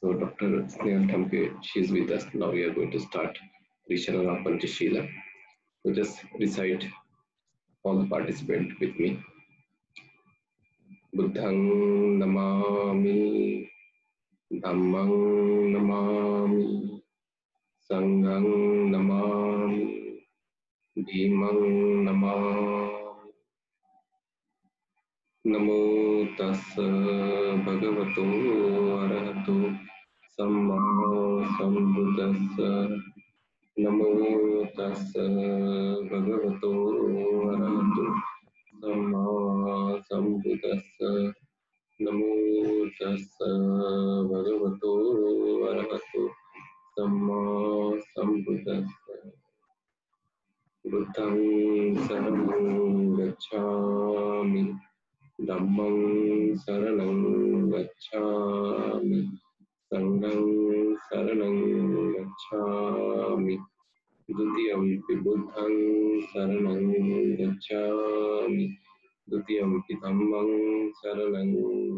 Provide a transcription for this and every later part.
So Dr. Snehal Thamke, she is with us. Now we are going to start Risharana Panchashila. So just recite all the participants with me. Buddhang namami, Dhammang namami, Sanghang namami, Bhimang namami. Namo tassa bhagavato arahato samma sambuddhassa. Namo tassa bhagavato arahato samma sambuddhassa. Namo tassa bhagavato arahato samma sambuddhassa. Buddhang saranam gacchami, Dhammang saranam gacchami, Sanghang saranam gacchami, Dutiyampi buddhang saranam gacchami, Dutiyampi dhammang saranam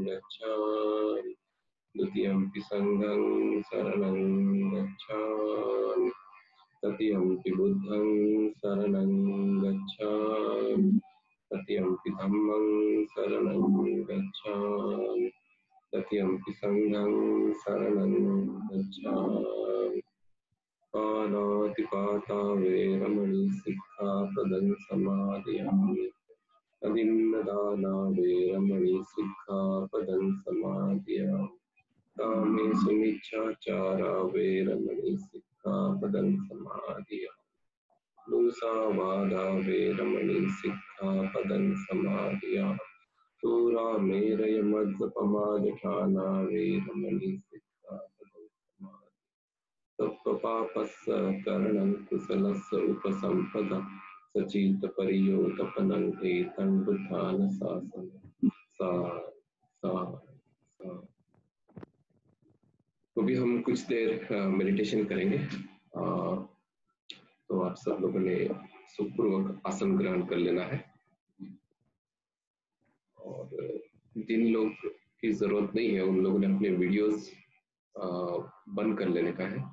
gacchami, Dutiyampi sanghang saranam gacchami, Tatiyampi buddhang saranam gacchami, Tatiyampi dhammang saranam gacchami, Tatiyampi sanghang saranam gacchami. Pāṇāṭipāṭā veramani sikkhapadam samādhiyāmi. Adimmadānā veramani sikkhapadam samādhiyāmi. Kāmesu miccāchārā veramani sikkhapadam samādhiyāmi. Musāvādā veramani sikkhapadam samādhiyāmi. Sūrāmeraya majjapamājaṭhānā veramani sikkhapadam samādhiyāmi. Tappapāpassa karanam kusalassa upasampada sacita pariyotapanam etam buddhāna sāsana. तो अभी हम कुछ देर meditation करेंगे। तो आप सब लोगों ने सुखपूर्वक आसन ग्रहण कर लेना है और जिन लोग की जरूरत नहीं है उन लोगों ने अपने वीडियोस बंद कर लेने का है।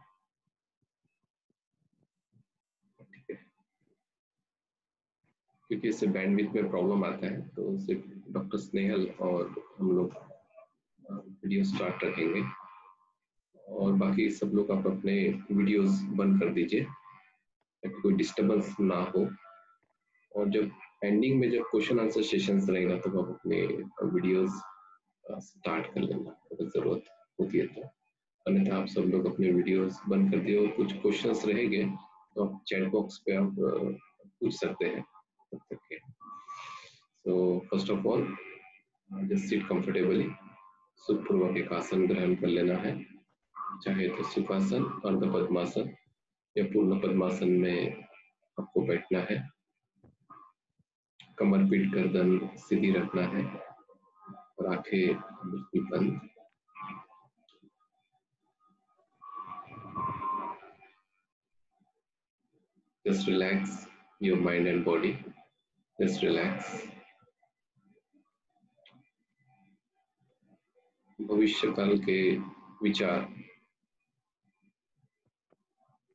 क्योंकि इससे बैंडविड्थ में प्रॉब्लम आता है, तो सिर्फ डॉक्टर स्नेहल और हम लोग वीडियो स्टार्ट रखेंगे और बाकी सब लोग आप अपने वीडियोस बंद कर दीजिए ताकि कोई डिस्टर्बेंस ना हो। और जब एंडिंग में जब क्वेश्चन आंसर सेशंस रहेगा तो आप अपने वीडियोस स्टार्ट कर लेना अगर जरूरत होती है तो, अन्यथा आप सब लोग अपने वीडियोस बंद कर दिए। और कुछ क्वेश्चंस रहेंगे तो आप चैट बॉक्स पे आप पूछ सकते हैं। So first of all, just sit comfortably. सुखपूर्वक एक आसन ग्रहण कर लेना है, चाहे तो सुखासन, अर्ध पद्मासन या पूर्ण पद्मासन में आपको बैठना है। कमर पीठ गर्दन सीधी रखना है और आंखें बिल्कुल बंद। Just relax your mind and body. Just relax. भविष्य काल के विचार,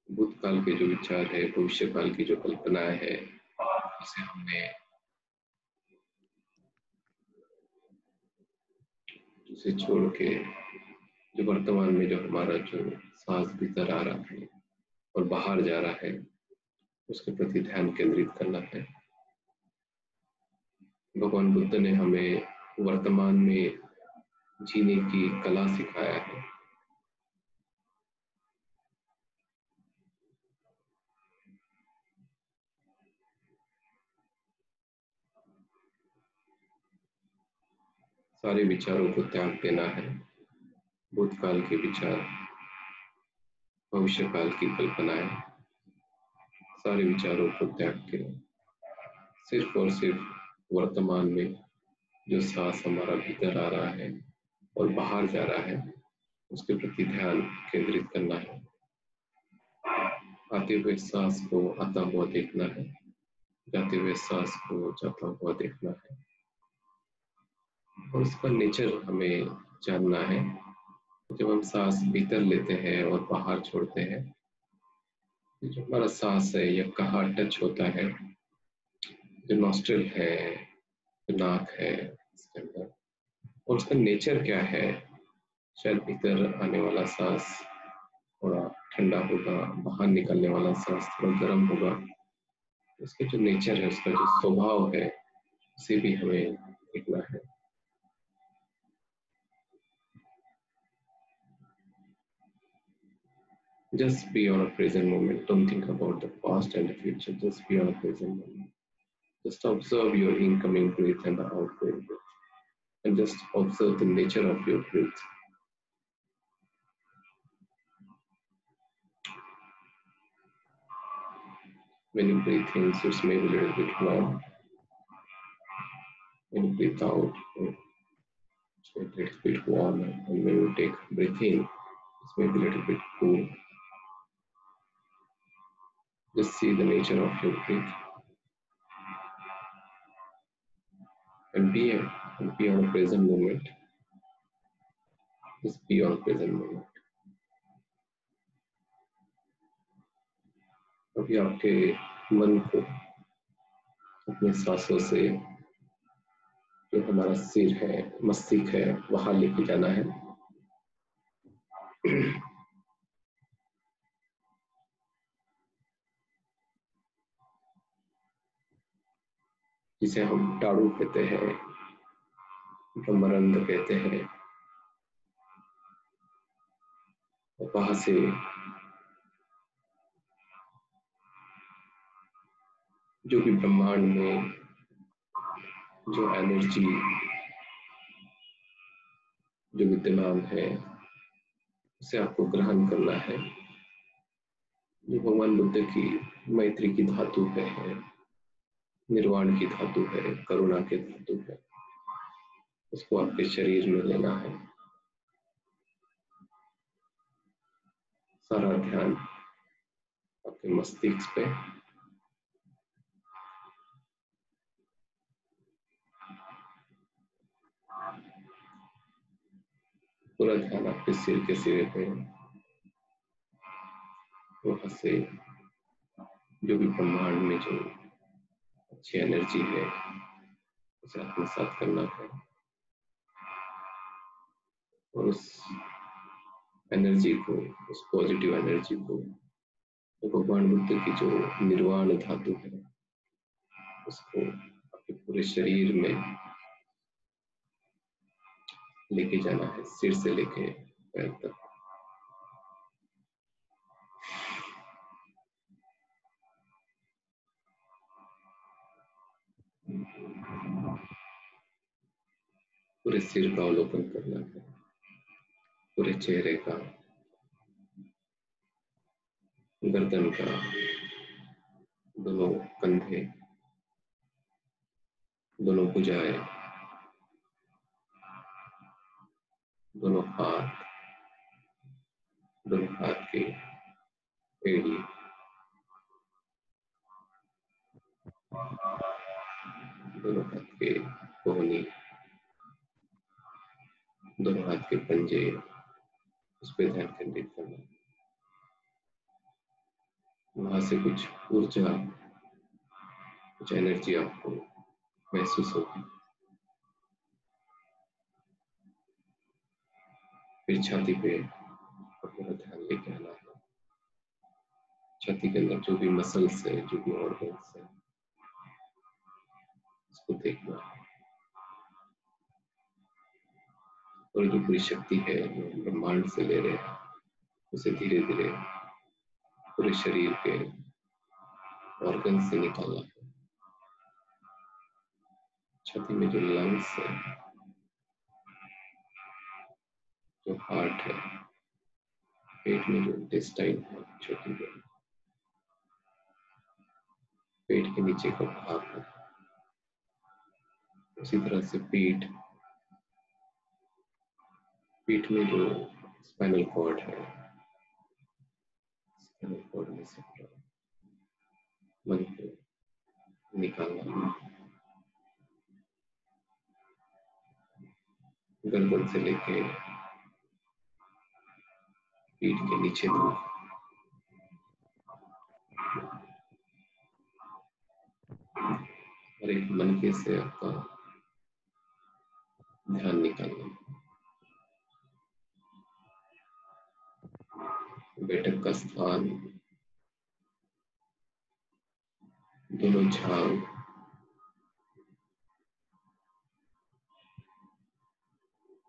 भूतकाल के जो विचार है, भविष्य काल की जो कल्पनाएं है, उसे हमने उसे छोड़ के जो वर्तमान में जो हमारा जो सांस भीतर आ रहा है और बाहर जा रहा है उसके प्रति ध्यान केंद्रित करना है। भगवान बुद्ध ने हमें वर्तमान में जीने की कला सिखाया है। सारे विचारों को त्याग देना है। भूतकाल के विचार, भविष्य काल की कल्पनाएं, सारे विचारों को त्याग के सिर्फ और सिर्फ वर्तमान में जो सांस हमारा भीतर आ रहा है और बाहर जा रहा है उसके प्रति ध्यान केंद्रित करना है। आते हुए सांस को आता हुआ देखना है, जाते हुए सांस को जाता हुआ देखना है और उसका नेचर हमें जानना है। जब हम सांस भीतर लेते हैं और बाहर छोड़ते हैं, जो हमारा सांस है या कहाँ टच होता है, जो नॉस्ट्रिल है, जो नाक है इसके अंदर, और उसका नेचर क्या है। शायद भीतर आने वाला सांस थोड़ा ठंडा होगा, बाहर निकलने वाला सांस थोड़ा गर्म होगा। उसका जो नेचर है, उसका जो स्वभाव है, उसे भी हमें देखना है। Just be on a present moment. Don't think about the past and the future. Just be on a present moment. Just observe your incoming breath and the outgoing breath. And just observe the nature of your breath. When you breathe in, so it's maybe a little bit warm. When you breathe out, it's maybe a little bit warm. And when you take breath in, it's maybe a little bit cool. Just see the nature of your breath. And be on a present moment. Just be on a present moment. अभी आपके मन को अपने सांसों से, जो हमारा सिर है, मस्तिष्क है, वहां लेके जाना है। जिसे हम टाड़ू कहते हैं, ब्रह्मरंध्र कहते हैं। और वहां से जो भी ब्रह्मांड में जो एनर्जी जो विद्यमान है, उसे आपको ग्रहण करना है। जो भगवान बुद्ध की मैत्री की धातु है, निर्वाण की धातु है, करुणा की धातु है, उसको आपके शरीर में लेना है। सारा ध्यान आपके मस्तिष्क पे, पूरा ध्यान आपके सिर के सिरे पे। वहां से जो भी ब्रह्मांड में जो अच्छी एनर्जी है, उसे आत्मसात करना है। और उस एनर्जी को, उस पॉजिटिव एनर्जी को, तो भगवान बुद्ध की जो निर्वाण धातु है, उसको आपके पूरे शरीर में लेके जाना है, सिर से लेके पैर तक। पूरे सिर का अवलोकन करना है, पूरे चेहरे का, गर्दन का, दोनों कंधे, दोनों भुजाएं, दोनों हाथ, दोनों हाथ की एड़ी, दोनों हाथ के कोहनी, दोनों हाथ के पंजे, उस पर ध्यान केंद्रित करना। वहां से कुछ ऊर्जा, कुछ एनर्जी आपको महसूस होगी। फिर छाती पे अपना ध्यान लेके आना है। छाती के अंदर जो भी मसल्स है, जो भी ऑर्गन्स है, उसको देखना है। और जो पूरी शक्ति है जो ब्रह्मांड से ले रहे हैं, उसे धीरे धीरे पूरे शरीर के ऑर्गन से निकालना है। छाती में जो लंग्स है, जो हार्ट है, पेट में जो इंटेस्टाइन है, छोटी बड़ी, पेट के नीचे का भाग है, उसी तरह से पीठ में जो स्पाइनल कॉर्ड है, स्पाइनल कॉर्ड में से मन को निकालना, गर्दन से लेके पीठ के नीचे दूर, और एक मनके से आपका ध्यान निकालना। बैठक का स्थान, दोनों झांग,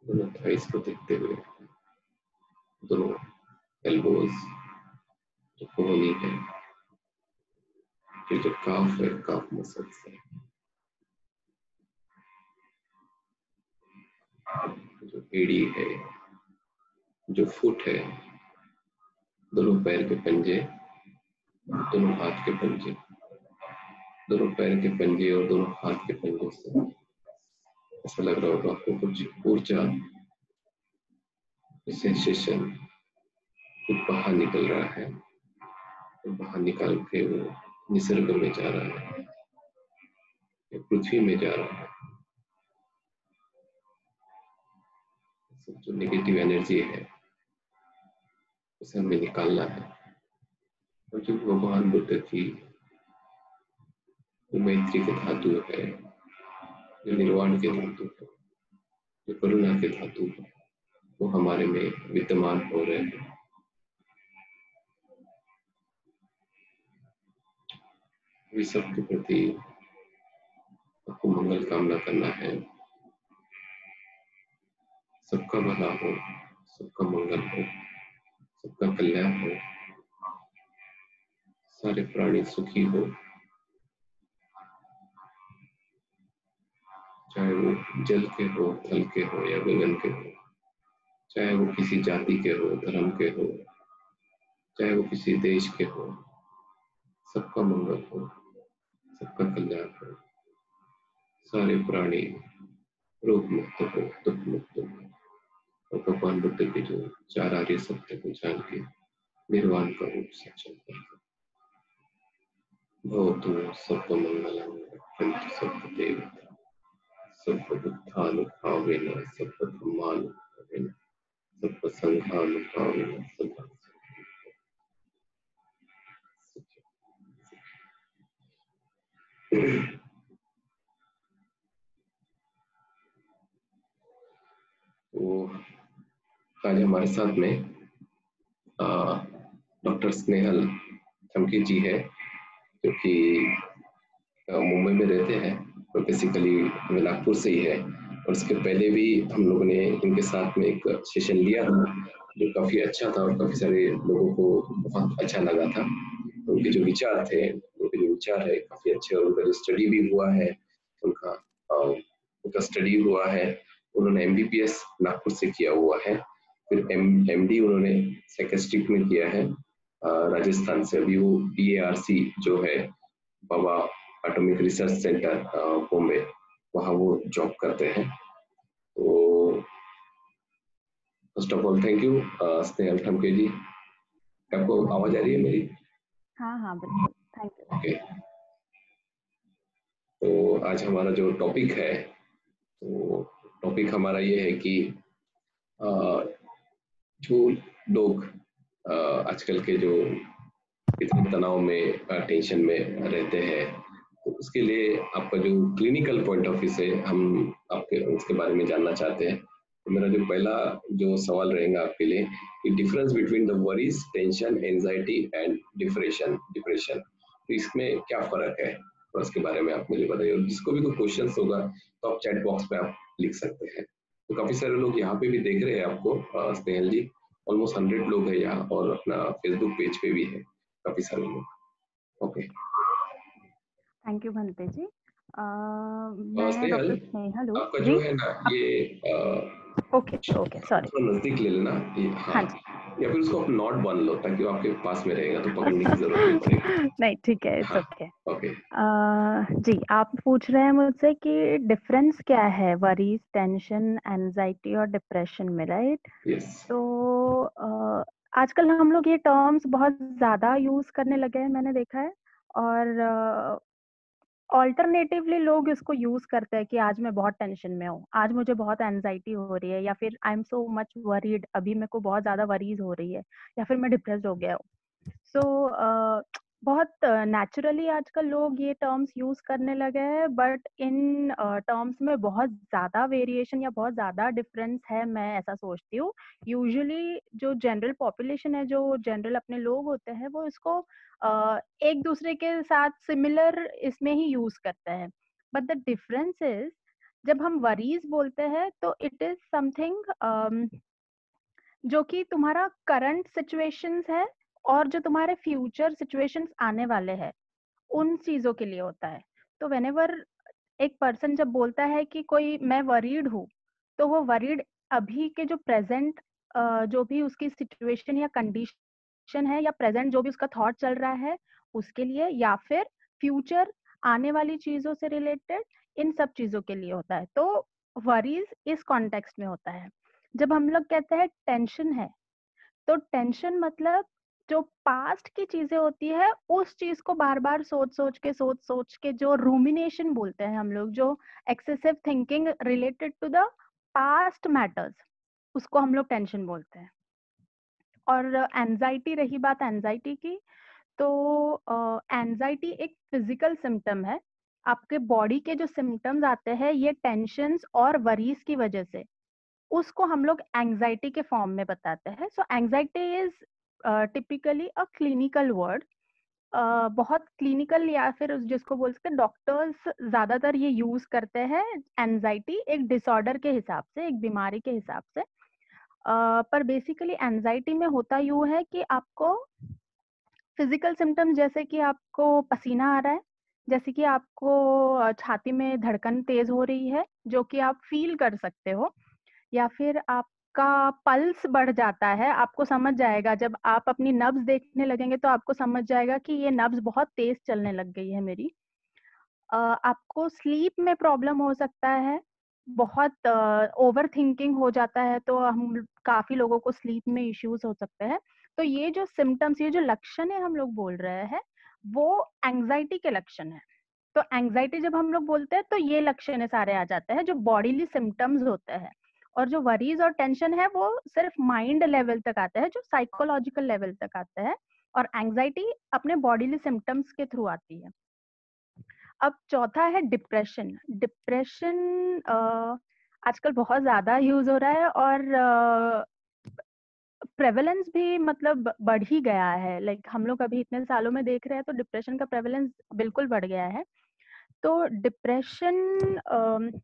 दोनों थाइस को देखते हुए, दोनों एल्बोज, जो कोहनी है, फिर जो काफ है, काफ मसल्स है, जो एड़ी है, जो फुट है, दोनों पैर के पंजे, दोनों हाथ के पंजे, दोनों पैर के पंजे और दोनों हाथ के पंजों से ऐसा लग रहा होगा आपको कुछ ऊर्जा, सेंसेशन कुछ बाहर निकल रहा है, तो बाहर निकाल के वो निसर्ग में जा रहा है या पृथ्वी में जा रहा है। सब जो नेगेटिव एनर्जी है उसे हमें निकालना है। और जो भगवान बुद्ध की जो मैत्री के धातु है, जो निर्वाण के धातु है, जो करुणा के धातु है, वो हमारे में विद्यमान हो रहे हैं। इस सब के प्रति आपको मंगल कामना करना है। सबका भला हो, सबका मंगल हो, सबका कल्याण हो, सारे प्राणी सुखी हो, चाहे वो जल के हो, थल के हो या गगन के हो, चाहे वो किसी जाति के हो, धर्म के हो, चाहे वो किसी देश के हो, सबका मंगल हो, सबका कल्याण हो, सारे प्राणी रोग मुक्त हो, दुख मुक्त हो, और भगवान बुद्ध के जो चार आर्य सत्य को जान के निर्वाण का रूप सक्षम कर भवतु सर्वमंगलं रक्षन्तु सर्वदेवता सर्वदुःखानुभावेन सर्वधर्मानुभावेन सर्वसंघानुभावेन सदा। तो आज हमारे साथ में डॉक्टर स्नेहल थमके जी है, जो कि मुंबई में रहते हैं और बेसिकली नागपुर से ही है। और उसके पहले भी हम लोगों ने इनके साथ में एक सेशन लिया था जो काफी अच्छा था और काफी सारे लोगों को बहुत अच्छा लगा था। तो उनके जो विचार थे, उनके जो विचार है काफी अच्छे, और उनका जो स्टडी भी हुआ है, उनका स्टडी हुआ है। उन्होंने MBBS नागपुर से किया हुआ है, फिर MD उन्होंने साइकियाट्रिक में किया है राजस्थान से। अभी वो BARC जो है Bhabha atomic research centre Bombay, वहाँ वो जॉब करते हैं। तो first of all thank you Snehal Thamke ji. आपको आवाज आ रही है मेरी? हाँ बिल्कुल, थैंक यू। ओके, तो आज हमारा जो टॉपिक है, तो टॉपिक हमारा ये है कि जो लोग आजकल के जो इतने तनाव में, टेंशन में रहते हैं, तो उसके लिए आपका जो क्लिनिकल पॉइंट ऑफ व्यू से हम आपके उसके बारे में जानना चाहते हैं। तो मेरा जो पहला जो सवाल रहेगा आपके लिए कि difference between the worries, tension, anxiety and depression, तो इसमें क्या फर्क है, और उसके बारे में आप मुझे बताइए। और जिसको भी कोई क्वेश्चन होगा तो आप चैट बॉक्स पे आप लिख सकते हैं। तो काफी सारे लोग यहाँ पे भी देख रहे हैं आपको स्नेहल जी, ऑलमोस्ट 100 लोग हैं यहाँ, और अपना फेसबुक पेज पे भी है काफी सारे लोग। ओके, थैंक यू भंते जी। मैं स्नेहल, डॉक्टर स्नेहल हूँ आपका जी। जो है ना ये ओके सॉरी। थोड़ा नजदीक ले लेना ये, हाँ, हाँ जी। या फिर उसको आप नॉट बांध लो ताकि वो आपके पास में रहेगा तो पकड़ने की जरूरत नहीं पड़ेगी। नहीं ठीक है, इट्स हाँ, ओके। ओके। जी, आप पूछ रहे हैं मुझसे कि डिफरेंस क्या है वरीज, टेंशन, एंजाइटी और डिप्रेशन में, राइट? यस। तो आजकल हम लोग ये टर्म्स बहुत ज्यादा यूज करने लगे हैं, मैंने देखा है। और ऑल्टरनेटिवली लोग इसको यूज करते हैं कि आज मैं बहुत टेंशन में हूँ, आज मुझे बहुत एनजाइटी हो रही है, या फिर आई एम सो मच वरीड, अभी मेरे को बहुत ज्यादा वरीज हो रही है, या फिर मैं डिप्रेस्ड हो गया हूँ। सो बहुत नेचुरली आजकल लोग ये टर्म्स यूज करने लगे हैं, बट इन टर्म्स में बहुत ज्यादा वेरिएशन या बहुत ज्यादा डिफरेंस है, मैं ऐसा सोचती हूँ। यूजुअली जो जनरल पॉपुलेशन है, जो जनरल अपने लोग होते हैं, वो इसको एक दूसरे के साथ सिमिलर इसमें ही यूज करते हैं। बट द डिफरेंस इज, जब हम वरीज बोलते हैं तो इट इज समथिंग जो कि तुम्हारा करंट सिचुएशंस है, और जो तुम्हारे फ्यूचर सिचुएशंस आने वाले हैं, उन चीजों के लिए होता है। तो व्हेनेवर एक पर्सन जब बोलता है कि कोई मैं वरीड हूँ, तो वो वरीड अभी के जो प्रेजेंट जो भी उसकी सिचुएशन या कंडीशन है, या प्रेजेंट जो भी उसका थॉट चल रहा है उसके लिए, या फिर फ्यूचर आने वाली चीजों से रिलेटेड, इन सब चीजों के लिए होता है। तो वरीज इस कॉन्टेक्स्ट में होता है। जब हम लोग कहते हैं टेंशन है, तो टेंशन मतलब जो पास्ट की चीजें होती है, उस चीज को बार बार सोच सोच के जो रूमिनेशन बोलते हैं हम लोग, जो excessive thinking related to the past matters, उसको हम लोग टेंशन बोलते हैं। और एंजाइटी, रही बात एंजाइटी की, तो एंजाइटी एक फिजिकल सिम्टम है। आपके बॉडी के जो सिम्टम्स आते हैं, ये टेंशन्स और वरीज की वजह से, उसको हम लोग एंजाइटी के फॉर्म में बताते हैं। So anxiety is typically a clinical word, बहुत क्लिनिकल, या फिर जिसको बोल सकते हैं, डॉक्टर्स ज्यादातर ये यूज करते हैं एंजाइटी एक डिसऑर्डर के हिसाब से, एक बीमारी के हिसाब से। पर बेसिकली एंजाइटी में होता यूं है कि आपको फिजिकल सिम्टम्स, जैसे कि आपको पसीना आ रहा है, जैसे कि आपको छाती में धड़कन तेज हो रही है, जो कि आप फील कर सकते हो, या फिर आपका पल्स बढ़ जाता है। आपको समझ जाएगा, जब आप अपनी नब्ज देखने लगेंगे तो आपको समझ जाएगा कि ये नब्ज बहुत तेज चलने लग गई है मेरी। आपको स्लीप में प्रॉब्लम हो सकता है, बहुत ओवर थिंकिंग हो जाता है, तो हम काफी लोगों को स्लीप में इश्यूज हो सकते हैं। तो ये जो सिम्टम्स, ये जो लक्षण है हम लोग बोल रहे हैं, वो एंजाइटी के लक्षण है। तो एंजाइटी जब हम लोग बोलते हैं, तो ये लक्षण सारे आ जाते हैं जो बॉडीली सिम्टम्स होते हैं। और जो वरीज और टेंशन है, वो सिर्फ माइंड लेवल तक आते हैं, जो साइकोलॉजिकल लेवल तक आते हैं। और एंजाइटी अपने बॉडीली सिम्टम्स के थ्रू आती है। अब चौथा है डिप्रेशन। डिप्रेशन आजकल बहुत ज्यादा यूज हो रहा है, और प्रेवलेंस भी मतलब बढ़ ही गया है। लाइक हम लोग अभी इतने सालों में देख रहे हैं, तो डिप्रेशन का प्रेवलेंस बिल्कुल बढ़ गया है। तो डिप्रेशन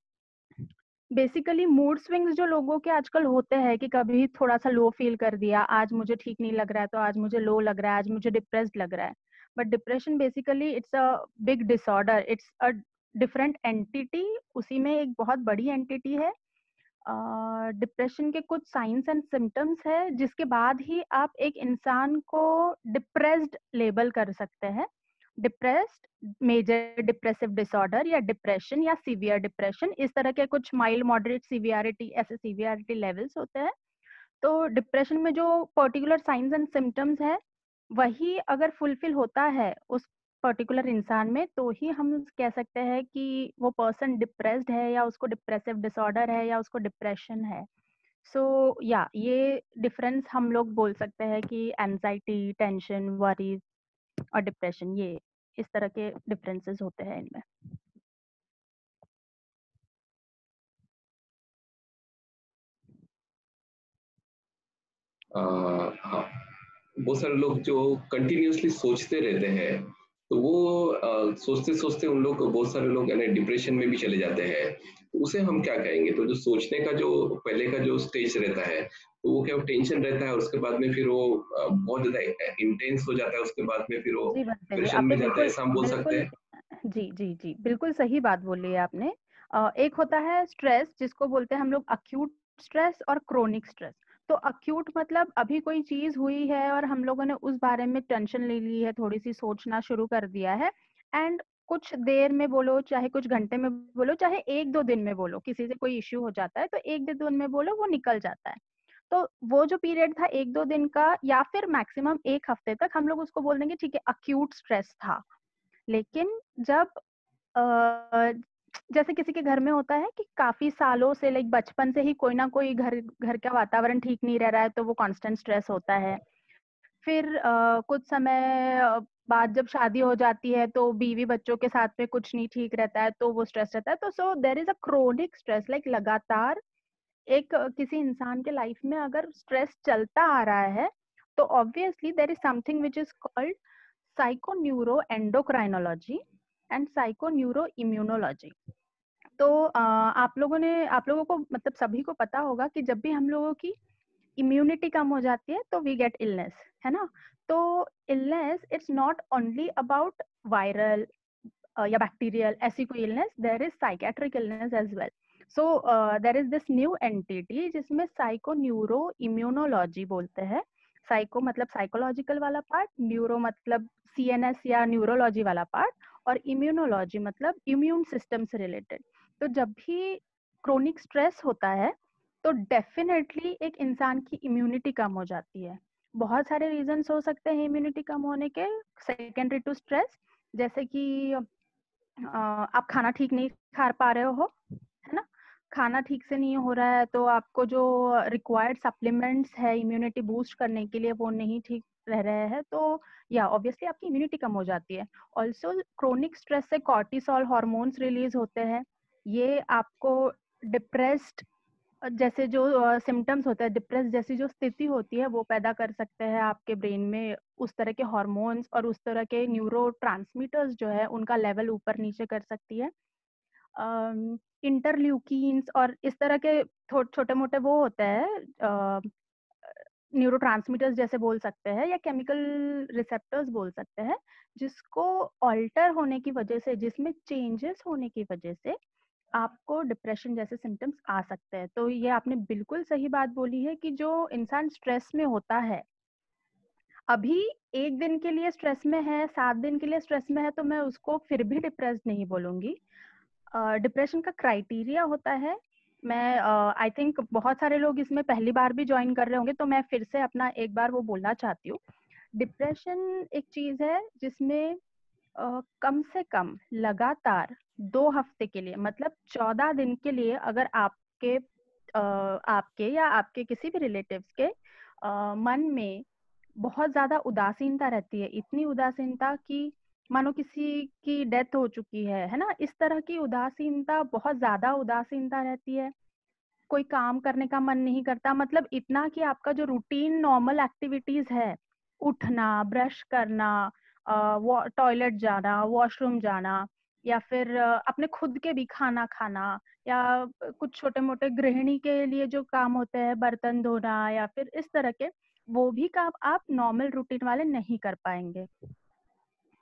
बेसिकली मूड स्विंग्स जो लोगों के आजकल होते हैं, कि कभी थोड़ा सा लो फील कर दिया, आज मुझे ठीक नहीं लग रहा है तो आज मुझे लो लग रहा है, आज मुझे डिप्रेस्ड लग रहा है। But depression basically it's a big disorder, it's a different entity, उसी में एक बहुत बड़ी एंटिटी है। डिप्रेशन के कुछ साइंस एंड सिम्टम्स है, जिसके बाद ही आप एक इंसान को डिप्रेस्ड लेबल कर सकते हैं। डिप्रेस्ड, मेजर डिप्रेसिव डिसऑर्डर, या डिप्रेशन, या सीवियर डिप्रेशन, इस तरह के कुछ माइल्ड, मॉडरेट, सीवियरिटी, ऐसे सीवियरिटी लेवल्स होते हैं। तो डिप्रेशन में जो पर्टिकुलर साइंस एंड सिम्टम्स है, वही अगर फुलफिल होता है उस पर्टिकुलर इंसान में, तो ही हम कह सकते हैं कि वो पर्सन डिप्रेस्ड है, या उसको डिप्रेसिव डिसऑर्डर है, या उसको डिप्रेशन है। सो या ये डिफरेंस हम लोग बोल सकते हैं कि एंजाइटी, टेंशन, वरीज और डिप्रेशन, ये इस तरह के डिफरेंसेस होते हैं इनमें। हाँ, बहुत सारे लोग जो कंटिन्यूअसली सोचते रहते हैं, तो वो सोचते सोचते उन लोग, बहुत सारे लोग यानी डिप्रेशन में भी चले जाते हैं। तो उसे हम क्या कहेंगे? तो जो सोचने का जो पहले का जो स्टेज रहता है, तो वो क्या टेंशन रहता है, उसके बाद में फिर वो बहुत ज्यादा इंटेंस हो जाता है, उसके बाद में फिर वो जी बनते जी, डिप्रेशन आपने में जाता है, बिल्कुल ऐसा हम बोल सकते बिल्कुल हैं। जी जी जी, बिल्कुल सही बात बोली है आपने। एक होता है स्ट्रेस, जिसको बोलते हैं हम लोग अक्यूट स्ट्रेस और क्रोनिक स्ट्रेस। तो अक्यूट मतलब अभी कोई चीज हुई है और हम लोगों ने उस बारे में टेंशन ले ली है, थोड़ी सी सोचना शुरू कर दिया है, एंड कुछ देर में बोलो, चाहे कुछ घंटे में बोलो, चाहे एक दो दिन में बोलो, किसी से कोई इश्यू हो जाता है तो एक दो दिन में बोलो, वो निकल जाता है। तो वो जो पीरियड था एक दो दिन का, या फिर मैक्सिमम एक हफ्ते तक, हम लोग उसको बोल देंगे ठीक है, अक्यूट स्ट्रेस था। लेकिन जब जैसे किसी के घर में होता है कि काफी सालों से, लाइक बचपन से ही कोई ना कोई घर घर का वातावरण ठीक नहीं रह रहा है, तो वो कांस्टेंट स्ट्रेस होता है। फिर कुछ समय बाद जब शादी हो जाती है तो बीवी बच्चों के साथ में कुछ नहीं ठीक रहता है, तो वो स्ट्रेस रहता है। तो so there is a chronic stress, like लगातार एक किसी इंसान के लाइफ में अगर स्ट्रेस चलता आ रहा है, तो obviously there is something which is called psychoneuroendocrinology and psychoneuroimmunology. तो आप लोगों को मतलब सभी को पता होगा कि जब भी हम लोगों की इम्यूनिटी कम हो जाती है तो वी गेट इलनेस, है ना। तो illness it's not only about viral या बैक्टीरियल ऐसी कोई illness, there is psychiatric illness as well. So there is this new entity जिसमें साइको न्यूरो इम्यूनोलॉजी बोलते हैं। साइको मतलब साइकोलॉजिकल वाला पार्ट, न्यूरो मतलब सीएनएस या न्यूरोलॉजी वाला पार्ट, और इम्यूनोलॉजी मतलब इम्यून सिस्टम से रिलेटेड। तो जब भी क्रोनिक स्ट्रेस होता है तो डेफिनेटली एक इंसान की इम्यूनिटी कम हो जाती है। बहुत सारे रीजंस हो सकते हैं इम्यूनिटी कम होने के, सेकेंडरी टू स्ट्रेस, जैसे कि आप खाना ठीक नहीं खा पा रहे हो, है ना। खाना ठीक से नहीं हो रहा है तो आपको जो रिक्वायर्ड सप्लीमेंट्स है इम्यूनिटी बूस्ट करने के लिए वो नहीं ठीक रह रहे हैं, तो या ऑब्वियसली आपकी इम्यूनिटी कम हो जाती है। ऑल्सो क्रोनिक स्ट्रेस से कॉर्टिसोल हार्मोन्स रिलीज होते हैं, ये आपको डिप्रेस्ड जैसे जो सिम्टम्स होते हैं, डिप्रेस जैसी जो स्थिति होती है वो पैदा कर सकते हैं आपके ब्रेन में। उस तरह के हार्मोन्स और उस तरह के न्यूरो ट्रांसमीटर्स जो है उनका लेवल ऊपर नीचे कर सकती है। इंटरल्यूकिन्स और इस तरह के छोटे मोटे वो होते हैं न्यूरो जैसे बोल सकते हैं, या केमिकल रिसेप्टर्स बोल सकते हैं, जिसको ऑल्टर होने की वजह से, जिसमें चेंजेस होने की वजह से आपको डिप्रेशन जैसे सिम्टम्स आ सकते हैं। तो ये आपने बिल्कुल सही बात बोली है कि जो इंसान स्ट्रेस में होता है, अभी एक दिन के लिए स्ट्रेस में है, 7 दिन के लिए स्ट्रेस में है, तो मैं उसको फिर भी डिप्रेस्ड नहीं बोलूंगी। डिप्रेशन का क्राइटेरिया होता है, मैं आई थिंक बहुत सारे लोग इसमें पहली बार भी ज्वाइन कर रहे होंगे, तो मैं फिर से अपना एक बार वो बोलना चाहती हूँ। डिप्रेशन एक चीज है जिसमें कम से कम लगातार 2 हफ्ते के लिए, मतलब 14 दिन के लिए, अगर आपके या आपके किसी भी रिलेटिव्स के मन में बहुत ज्यादा उदासीनता रहती है, इतनी उदासीनता कि मानो किसी की डेथ हो चुकी है ना, इस तरह की उदासीनता, बहुत ज्यादा उदासीनता रहती है, कोई काम करने का मन नहीं करता, मतलब इतना कि आपका जो रूटीन नॉर्मल एक्टिविटीज है, उठना, ब्रश करना, टॉयलेट जाना, वॉशरूम जाना, या फिर अपने खुद के भी खाना खाना, या कुछ छोटे मोटे गृहिणी के लिए जो काम होते हैं, बर्तन धोना या फिर इस तरह के, वो भी काम आप नॉर्मल रूटीन वाले नहीं कर पाएंगे।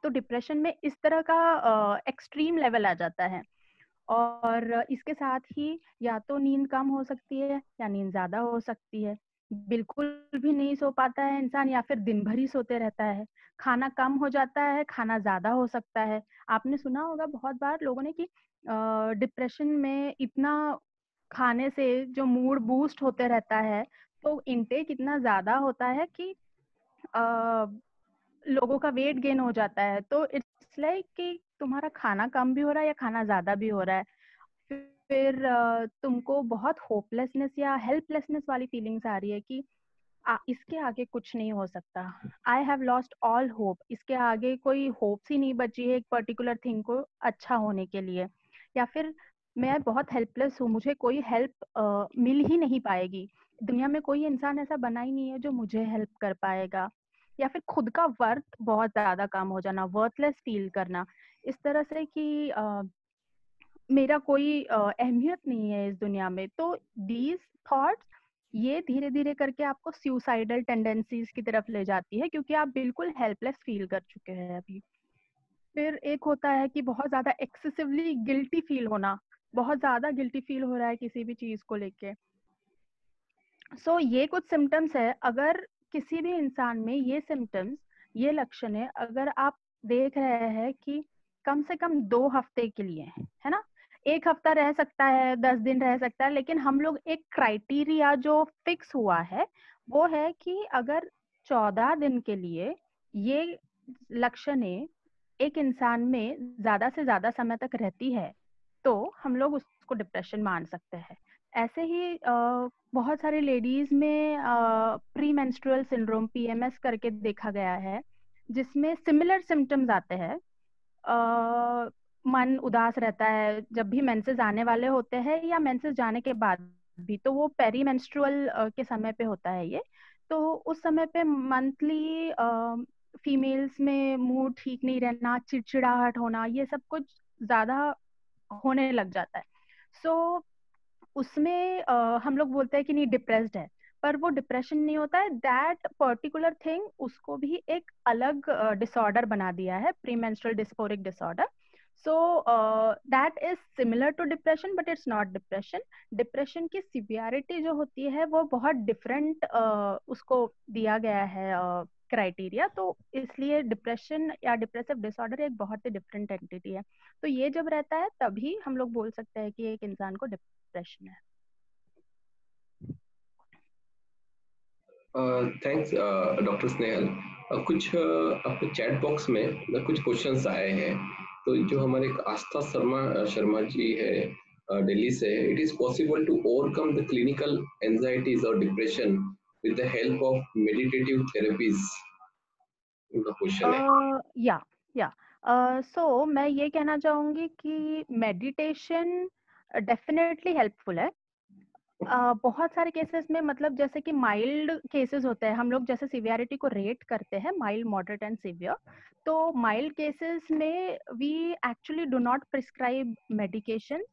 तो डिप्रेशन में इस तरह का एक्सट्रीम लेवल आ जाता है। और इसके साथ ही या तो नींद कम हो सकती है या नींद ज्यादा हो सकती है, बिल्कुल भी नहीं सो पाता है इंसान, या फिर दिन भर ही सोते रहता है। खाना कम हो जाता है, खाना ज्यादा हो सकता है। आपने सुना होगा बहुत बार लोगों ने कि डिप्रेशन में इतना खाने से जो मूड बूस्ट होते रहता है, तो इनटेक इतना ज्यादा होता है कि लोगों का वेट गेन हो जाता है। तो इट्स लाइक कि तुम्हारा खाना कम भी हो रहा है या खाना ज्यादा भी हो रहा है, फिर तुमको बहुत होपलेसनेस या हेल्पलेसनेस वाली फीलिंग्स आ रही है कि इसके आगे कुछ नहीं हो सकता, I have lost all hope, इसके आगे कोई होप्स ही नहीं बची है एक पर्टिकुलर थिंग को अच्छा होने के लिए, या फिर मैं बहुत हेल्पलेस हूँ, मुझे कोई हेल्प मिल ही नहीं पाएगी, दुनिया में कोई इंसान ऐसा बना ही नहीं है जो मुझे हेल्प कर पाएगा, या फिर खुद का वर्थ बहुत ज्यादा कम हो जाना, वर्थलेस फील करना, इस तरह से कि मेरा कोई अहमियत नहीं है इस दुनिया में। तो दीज थॉट्स ये धीरे धीरे करके आपको सुसाइडल टेंडेंसीज की तरफ ले जाती है, क्योंकि आप बिल्कुल हेल्पलेस फील कर चुके हैं अभी। फिर एक होता है कि बहुत ज्यादा एक्सेसिवली गिल्टी फील होना, बहुत ज्यादा गिल्टी फील हो रहा है किसी भी चीज को लेके। सो ये कुछ सिम्टम्स है, अगर किसी भी इंसान में ये सिम्टम्स, ये लक्षण है, अगर आप देख रहे हैं कि कम से कम 2 हफ्ते के लिए, है ना, 1 हफ्ता रह सकता है, 10 दिन रह सकता है, लेकिन हम लोग एक क्राइटेरिया जो फिक्स हुआ है वो है कि अगर 14 दिन के लिए ये लक्षण एक इंसान में ज्यादा से ज्यादा समय तक रहती है तो हम लोग उसको डिप्रेशन मान सकते हैं। ऐसे ही बहुत सारी लेडीज में प्री मेंस्ट्रुअल सिंड्रोम पीएमएस करके देखा गया है, जिसमें सिमिलर सिम्टम्स आते हैं। मन उदास रहता है जब भी मेंसेस आने वाले होते हैं या मेंसेस जाने के बाद भी, तो वो पेरी मेंस्ट्रुअल के समय पे होता है ये। तो उस समय पे मंथली फीमेल्स में मूड ठीक नहीं रहना, चिड़चिड़ाहट होना, ये सब कुछ ज्यादा होने लग जाता है। सो उसमें हम लोग बोलते हैं कि नहीं डिप्रेस्ड है, पर वो डिप्रेशन नहीं होता है। दैट पर्टिकुलर थिंग उसको भी एक अलग डिसऑर्डर बना दिया है, premenstrual dysphoric disorder. So that is similar to depression but it's not depression. Depression की सिवियरिटी जो होती है वो बहुत डिफरेंट उसको दिया गया है क्राइटेरिया। तो इसलिए डिप्रेशन या डिप्रेसिव डिसऑर्डर एक बहुत ही डिफरेंट एंटिटी है। तो ये जब रहता है तभी हम लोग बोल सकते हैं कि एक इंसान को डिप्रेशन है। Thanks doctor Snehal. कुछ आपके चैट बॉक्स में कुछ क्वेश्चंस आए हैं। तो जो हमारे एक आस्था शर्मा जी है दिल्ली से, it is possible to overcome the clinical anxieties और depression with the help of meditative therapies, उनका क्वेश्चन है। या या सो मैं ये कहना चाहूंगी कि मेडिटेशन डेफिनेटली हेल्पफुल है। बहुत सारे केसेस में, मतलब जैसे कि माइल्ड केसेस होते हैं, हम लोग जैसे सिवियरिटी को रेट करते हैं माइल्ड, मॉडरेट एंड सिवियर। तो माइल्ड केसेस में we actually do not prescribe medications.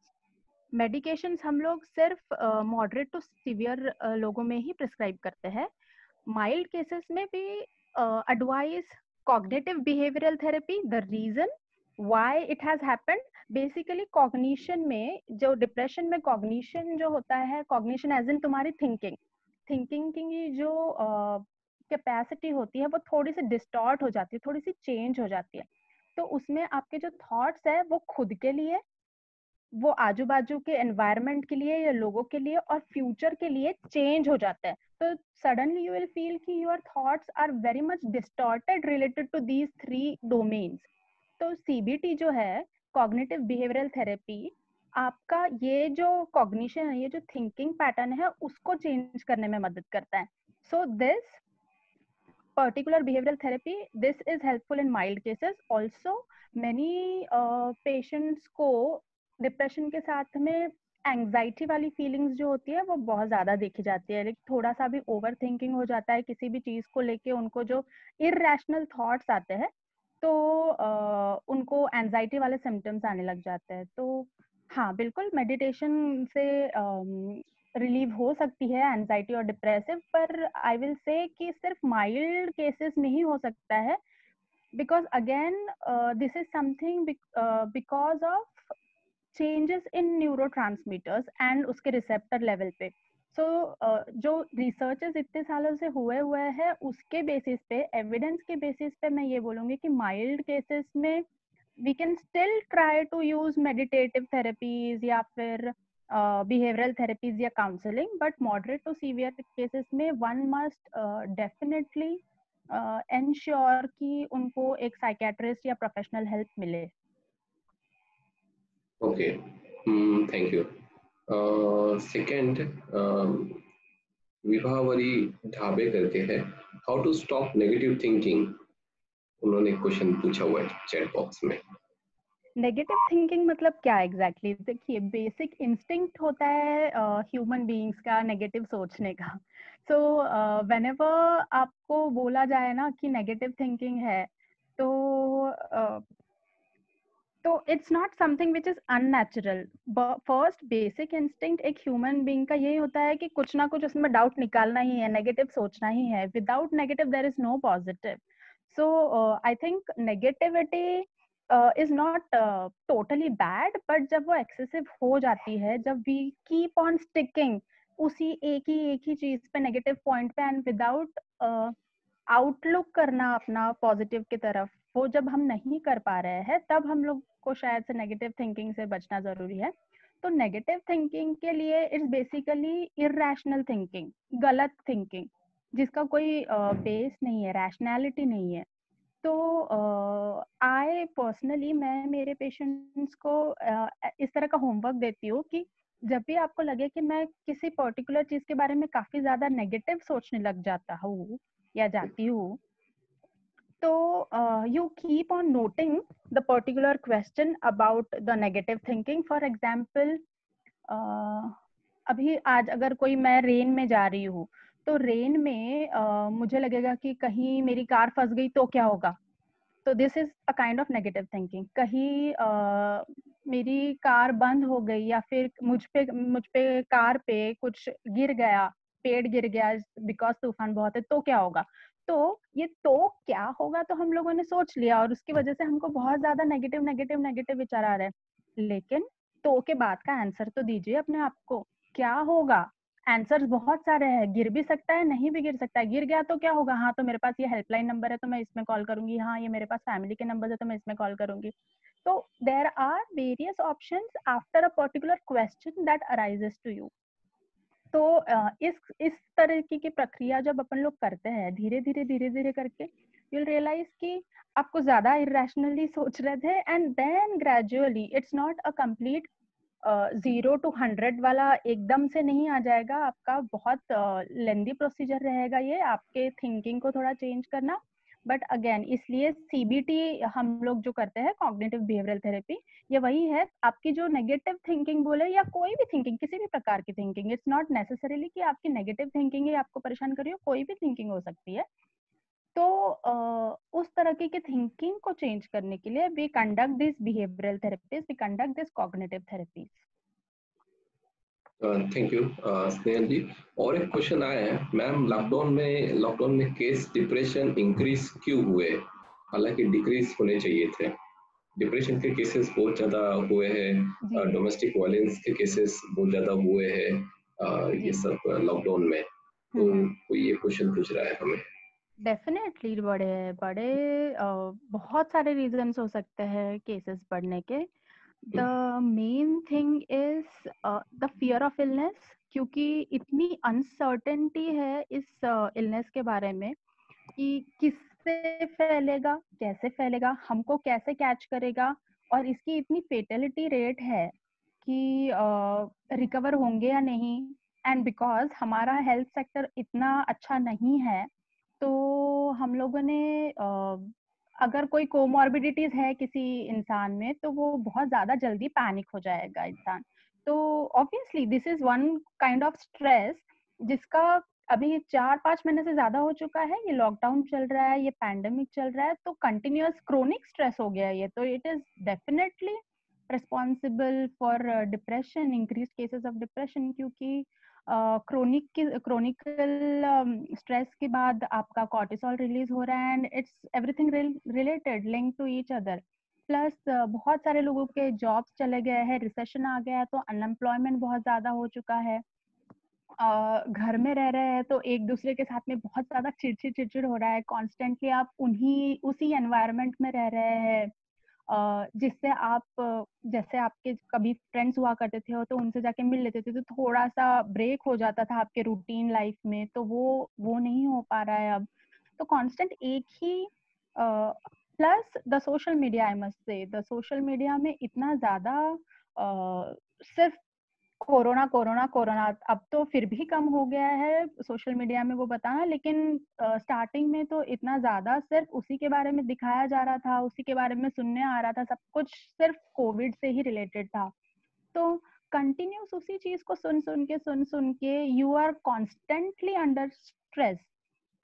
Medications हम लोग सिर्फ मॉडरेट टू सिवियर लोगों में ही प्रिस्क्राइब करते हैं। माइल्ड केसेस में भी advise cognitive behavioural therapy. The reason why it has happened, basically cognition में, जो डिप्रेशन में कॉग्निशन जो होता है, कॉग्निशन एज इन तुम्हारी थिंकिंग, थिंकिंग की जो कैपेसिटी होती है वो थोड़ी सी डिस्टॉर्ट हो जाती है, थोड़ी सी चेंज हो जाती है। तो उसमें आपके जो थॉट्स है वो खुद के लिए, वो आजू बाजू के एनवायरनमेंट के लिए या लोगों के लिए और फ्यूचर के लिए चेंज हो जाता है। तो सडनली यू विल फील कि your thoughts are very much distorted related to these three domains. तो सीबीटी जो है, कॉग्निटिव बिहेवियरल थेरेपी, आपका ये जो कॉग्निशन है, ये जो थिंकिंग पैटर्न है, उसको चेंज करने में मदद करता है। So this particular behavioral therapy, this is helpful in mild cases also. Many patients को डिप्रेशन के साथ में एंजाइटी वाली फीलिंग्स जो होती है वो बहुत ज्यादा देखी जाती है। थोड़ा सा भी ओवर थिंकिंग हो जाता है किसी भी चीज को लेके, उनको जो इररेशनल थॉट्स आते हैं तो उनको एंजाइटी वाले सिम्टम्स आने लग जाते हैं। तो हाँ, बिल्कुल मेडिटेशन से रिलीव हो सकती है एंजाइटी और डिप्रेसिव, पर आई विल से कि सिर्फ माइल्ड केसेस में ही हो सकता है। Because again this is something because of changes in neurotransmitters and उसके रिसेप्टर लेवल पे। सो जो रिसर्चेस इतने सालों से हुए हैं उसके बेसिस पे, एविडेंस के बेसिस पे मैं ये बोलूंगी कि माइल्ड केसेस में we can still try to use meditative therapies या फिर behavioral therapies या counseling, but moderate to severe cases में one must definitely ensure कि उनको एक psychiatrist या professional help मिले। Okay, thank you. Second, Vibhavari Dhabe करके है, how to stop negative thinking, उन्होंने क्वेश्चन पूछा हुआ है चैट बॉक्स में। नेगेटिव थिंकिंग मतलब क्या एग्जैक्टली देखिए, बेसिक इंस्टिंक्ट होता है ह्यूमन बीइंग्स का नेगेटिव सोचने का। सो व्हेनेवर आपको बोला जाए ना कि नेगेटिव थिंकिंग है, तो तो it's not something which is unnatural. First basic instinct एक ह्यूमन बीइंग का यही होता है कि कुछ ना कुछ उसमें डाउट निकालना ही है, नेगेटिव सोचना ही है। Without negative there is no positive. So I think negativity is not totally bad, but जब वो एक्सेसिव हो जाती है, जब वी कीप ऑन स्टिकिंग उसी एक ही चीज पे, नेगेटिव पॉइंट पे, एंड विदाउट आउटलुक करना अपना पॉजिटिव की तरफ, वो जब हम नहीं कर पा रहे हैं, तब हम लोग को शायद से नेगेटिव थिंकिंग से बचना जरूरी है। तो नेगेटिव थिंकिंग के लिए इट्स बेसिकली इररेशनल थिंकिंग, गलत थिंकिंग जिसका कोई बेस नहीं है, रैशनैलिटी नहीं है। तो आई पर्सनली मैं मेरे पेशेंट्स को इस तरह का होमवर्क देती हूँ कि जब भी आपको लगे कि मैं किसी पर्टिकुलर चीज के बारे में काफी ज्यादा नेगेटिव सोचने लग जाता हूँ या जाती हूँ, तो you keep on noting the particular question about the negative thinking. For example, अभी आज अगर कोई मैं रेन में जा रही हूँ, तो रेन में मुझे लगेगा कि कहीं मेरी कार फंस गई तो क्या होगा, तो this is a kind of negative thinking. कहीं मेरी कार बंद हो गई या फिर मुझ पे कार पे कुछ गिर गया, पेड़ गिर गया बिकॉज तूफान बहुत है तो क्या होगा। तो ये तो क्या होगा तो हम लोगों ने सोच लिया और उसकी वजह से हमको बहुत ज्यादा नेगेटिव नेगेटिव नेगेटिव विचार आ रहे हैं। लेकिन तो के बाद का आंसर तो दीजिए अपने आप को, क्या होगा। आंसर्स बहुत सारे हैं, गिर भी सकता है, नहीं भी गिर सकता है। गिर गया तो क्या होगा, हाँ तो मेरे पास ये हेल्पलाइन नंबर है तो मैं इसमें कॉल करूंगी, हाँ ये मेरे पास फैमिली के नंबर है तो मैं इसमें कॉल करूंगी। तो there are various options after a particular question that arises to you. तो इस तरह की प्रक्रिया जब अपन लोग करते हैं धीरे धीरे करके, यू विल रियलाइज कि आपको ज्यादा इरेशनली सोच रहे थे, and then gradually it's not a complete 0 to 100 वाला एकदम से नहीं आ जाएगा। आपका बहुत लेंदी प्रोसीजर रहेगा ये आपके थिंकिंग को थोड़ा चेंज करना। बट अगेन इसलिए सीबीटी हम लोग जो करते हैं, कॉग्निटिव बिहेवियरल थेरेपी, ये वही है। आपकी जो नेगेटिव थिंकिंग बोले या कोई भी थिंकिंग, किसी भी प्रकार की थिंकिंग, इट्स नॉट नेसेसरीली कि आपकी नेगेटिव थिंकिंग ही आपको परेशान कर रही हो, कोई भी थिंकिंग हो सकती है। तो उस तरह की थिंकिंग को चेंज करने के लिए we conduct this behavioural therapies, we conduct this cognitive therapies. Thank you Snehal ji. और एक क्वेश्चन आया है मैम, लॉकडाउन में केस डिप्रेशन इंक्रीज क्यों हुए, हालांकि डिक्रीज होने चाहिए थे। डिप्रेशन के केसेस बहुत ज्यादा हुए हैं, डोमेस्टिक वायलेंस के केसेस बहुत ज्यादा हुए हैं ये सब लॉकडाउन में। तो कोई ये क्वेश्चन पूछ रहा है हमें। डेफिनेटली बड़े बहुत सारे रीजंस हो सकते हैं केसेस बढ़ने के। The main thing is the fear of illness, क्योंकि इतनी अनसर्टेनिटी है इस इलनेस के बारे में कि किससे फैलेगा, कैसे फैलेगा, हमको कैसे कैच करेगा, और इसकी इतनी फेटेलिटी रेट है कि रिकवर होंगे या नहीं। एंड बिकॉज हमारा हेल्थ सेक्टर इतना अच्छा नहीं है, तो हम लोगों ने अगर कोई कोमॉर्बिडिटीज है किसी इंसान में तो वो बहुत ज्यादा जल्दी पैनिक हो जाएगा इंसान। तो obviously this is one kind of stress जिसका अभी 4-5 महीने से ज्यादा हो चुका है। ये लॉकडाउन चल रहा है, ये पैंडेमिक चल रहा है, तो कंटिन्यूअस क्रोनिक स्ट्रेस हो गया है ये। तो it is definitely responsible for depression, increase cases of depression, क्योंकि क्रोनिकल स्ट्रेस के बाद आपका कॉर्टिसोल रिलीज हो रहा है, and it's everything related, link to each other. Plus बहुत सारे लोगों के जॉब्स चले गए हैं, रिसेशन आ गया है, तो अनएम्प्लॉयमेंट बहुत ज्यादा हो चुका है। घर में रह रहे हैं तो एक दूसरे के साथ में बहुत ज्यादा चिड़चिड़ हो रहा है, कॉन्स्टेंटली आप उसी एनवायरनमेंट में रह रहे हैं, जिससे आप जैसे आपके कभी फ्रेंड्स हुआ करते थे तो उनसे जाके मिल लेते थे, तो थोड़ा सा ब्रेक हो जाता था आपके रूटीन लाइफ में, तो वो नहीं हो पा रहा है अब। तो कांस्टेंट एक ही plus the social media, I must say the social media में इतना ज्यादा सिर्फ कोरोना कोरोना कोरोना, अब तो फिर भी कम हो गया है सोशल मीडिया में वो बताना, लेकिन स्टार्टिंग में तो इतना ज्यादा सिर्फ उसी के बारे में दिखाया जा रहा था, उसी के बारे में सुनने आ रहा था, सब कुछ सिर्फ कोविड से ही रिलेटेड था। तो कंटिन्यूस उसी चीज को सुन के you are constantly under stress.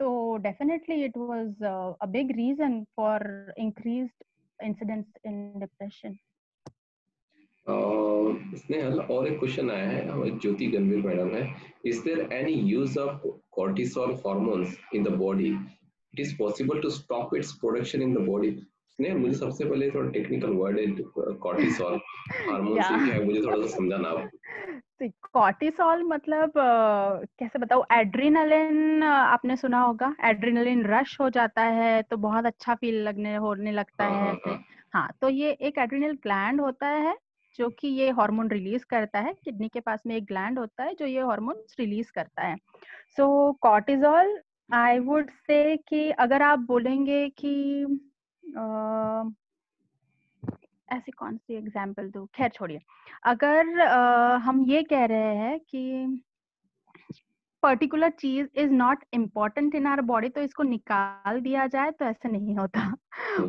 तो definitely it was a big reason for increased incidence in depression. Snehal, और एक क्वेश्चन आया है, हमारी ज्योति गंभीर मैडम है, is there any use of cortisol hormones in the body, it is possible to stop its production in the body? Snehal, मुझे सबसे पहले थोड़ा टेक्निकल वर्ड है कॉर्टिसोल हार्मोन से क्या है, मुझे थोड़ा सा समझाना आप। कॉर्टिसोल मतलब कैसे बताऊं, एड्रेनालिन आपने सुना होगा, एड्रेनालिन रश हो जाता है तो बहुत अच्छा फील होने लगता है ऐसे। हाँ, तो ये एक एड्रेनल ग्लैंड होता है जो कि ये हार्मोन रिलीज करता है। किडनी के पास में एक ग्लैंड होता है जो ये हार्मोन रिलीज करता है। सो कॉर्टिसोल, आई वुड से कि अगर आप बोलेंगे कि ऐसी कौन सी एग्जाम्पल दूं, खैर छोड़िए। अगर हम ये कह रहे हैं कि पर्टिकुलर चीज is not important in our body तो इसको निकाल दिया जाए, तो ऐसा नहीं होता।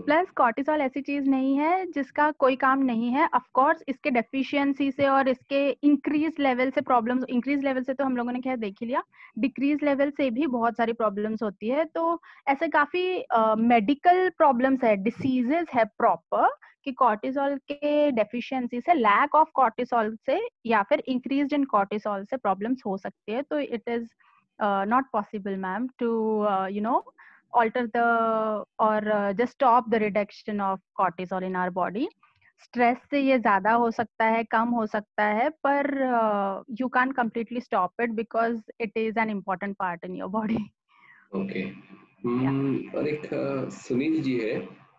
प्लस कॉर्टिसोल ऐसी चीज नहीं है जिसका कोई काम नहीं है। ऑफ कोर्स इसके डेफिशिएंसी से और इसके इंक्रीज लेवल से प्रॉब्लम्स, इंक्रीज लेवल से तो हम लोगों ने खैर देख ही लिया, डिक्रीज लेवल से भी बहुत सारी प्रॉब्लम्स होती है। तो ऐसे काफी मेडिकल प्रॉब्लम्स है, डिसीजेस है प्रॉपर, कि कॉर्टिसोल के डेफिशिएंसी से, लैक ऑफ कॉर्टिसोल से या फिर इंक्रीज इन कॉर्टिसोल से प्रॉब्लम्स हो सकती है। तो it is not possible ma'am to you know alter the or just stop the reduction of cortisol in our body. Stress से ये ज्यादा हो सकता है, कम हो सकता है, पर you can completely stop it because it is an important part in your body. Okay. या और एक सुनील जी है,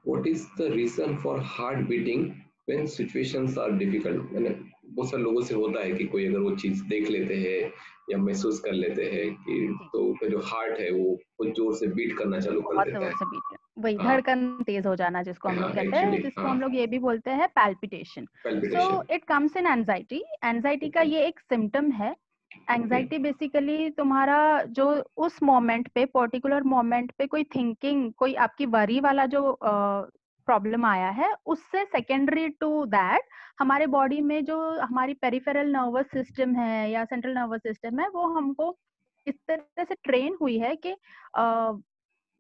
what is the reason for heart beating when situations are difficult? मैंने बहुत सारे लोगों से होता है कि कोई अगर वो चीज देख लेते हैं या महसूस कर लेते हैं कि तो उनका जो हार्ट है वो जोर से बीट करना चालू कर बहुत देता जोर है। से बीट, वही हाँ धड़कन तेज हो जाना जिसको हम हाँ लोग कहते हैं, एक्चुअली जिसको हाँ, हम लोग ये भी बोलते हैं palpitation. So palpitation. It comes in anxiety. Anxiety का ओके ये एक सिम्टम है। ओके एंजाइटी बेसिकली तुम्हारा जो उस मोमेंट पे, पर्टिकुलर मोमेंट पे कोई थिंकिंग, कोई आपकी वरी वाला जो प्रॉब्लम आया है, उससे सेकेंडरी टू दैट हमारे बॉडी में जो हमारी पेरिफेरल नर्वस सिस्टम है या सेंट्रल नर्वस सिस्टम है, वो हमको इस तरह से ट्रेन हुई है कि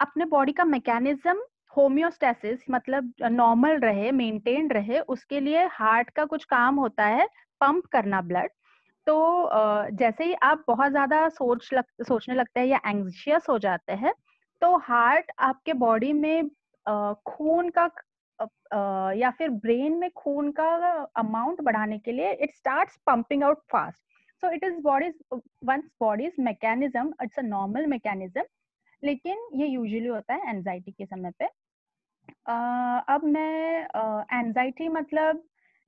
अपने बॉडी का मैकेनिज्म होम्योस्टेसिस, मतलब नॉर्मल रहे, मेंटेन रहे, उसके लिए हार्ट का कुछ काम होता है, पंप करना ब्लड। तो जैसे ही आप बहुत ज्यादा सोचने लगते हैं या एंग्जियस हो जाते हैं, तो हार्ट आपके बॉडी में खून का या फिर ब्रेन में खून का अमाउंट बढ़ाने के लिए it starts pumping out fast. So it is bodies mechanism, it's a normal mechanism. लेकिन ये यूजुअली होता है एंजाइटी के समय पे। अब मैं एंजाइटी मतलब,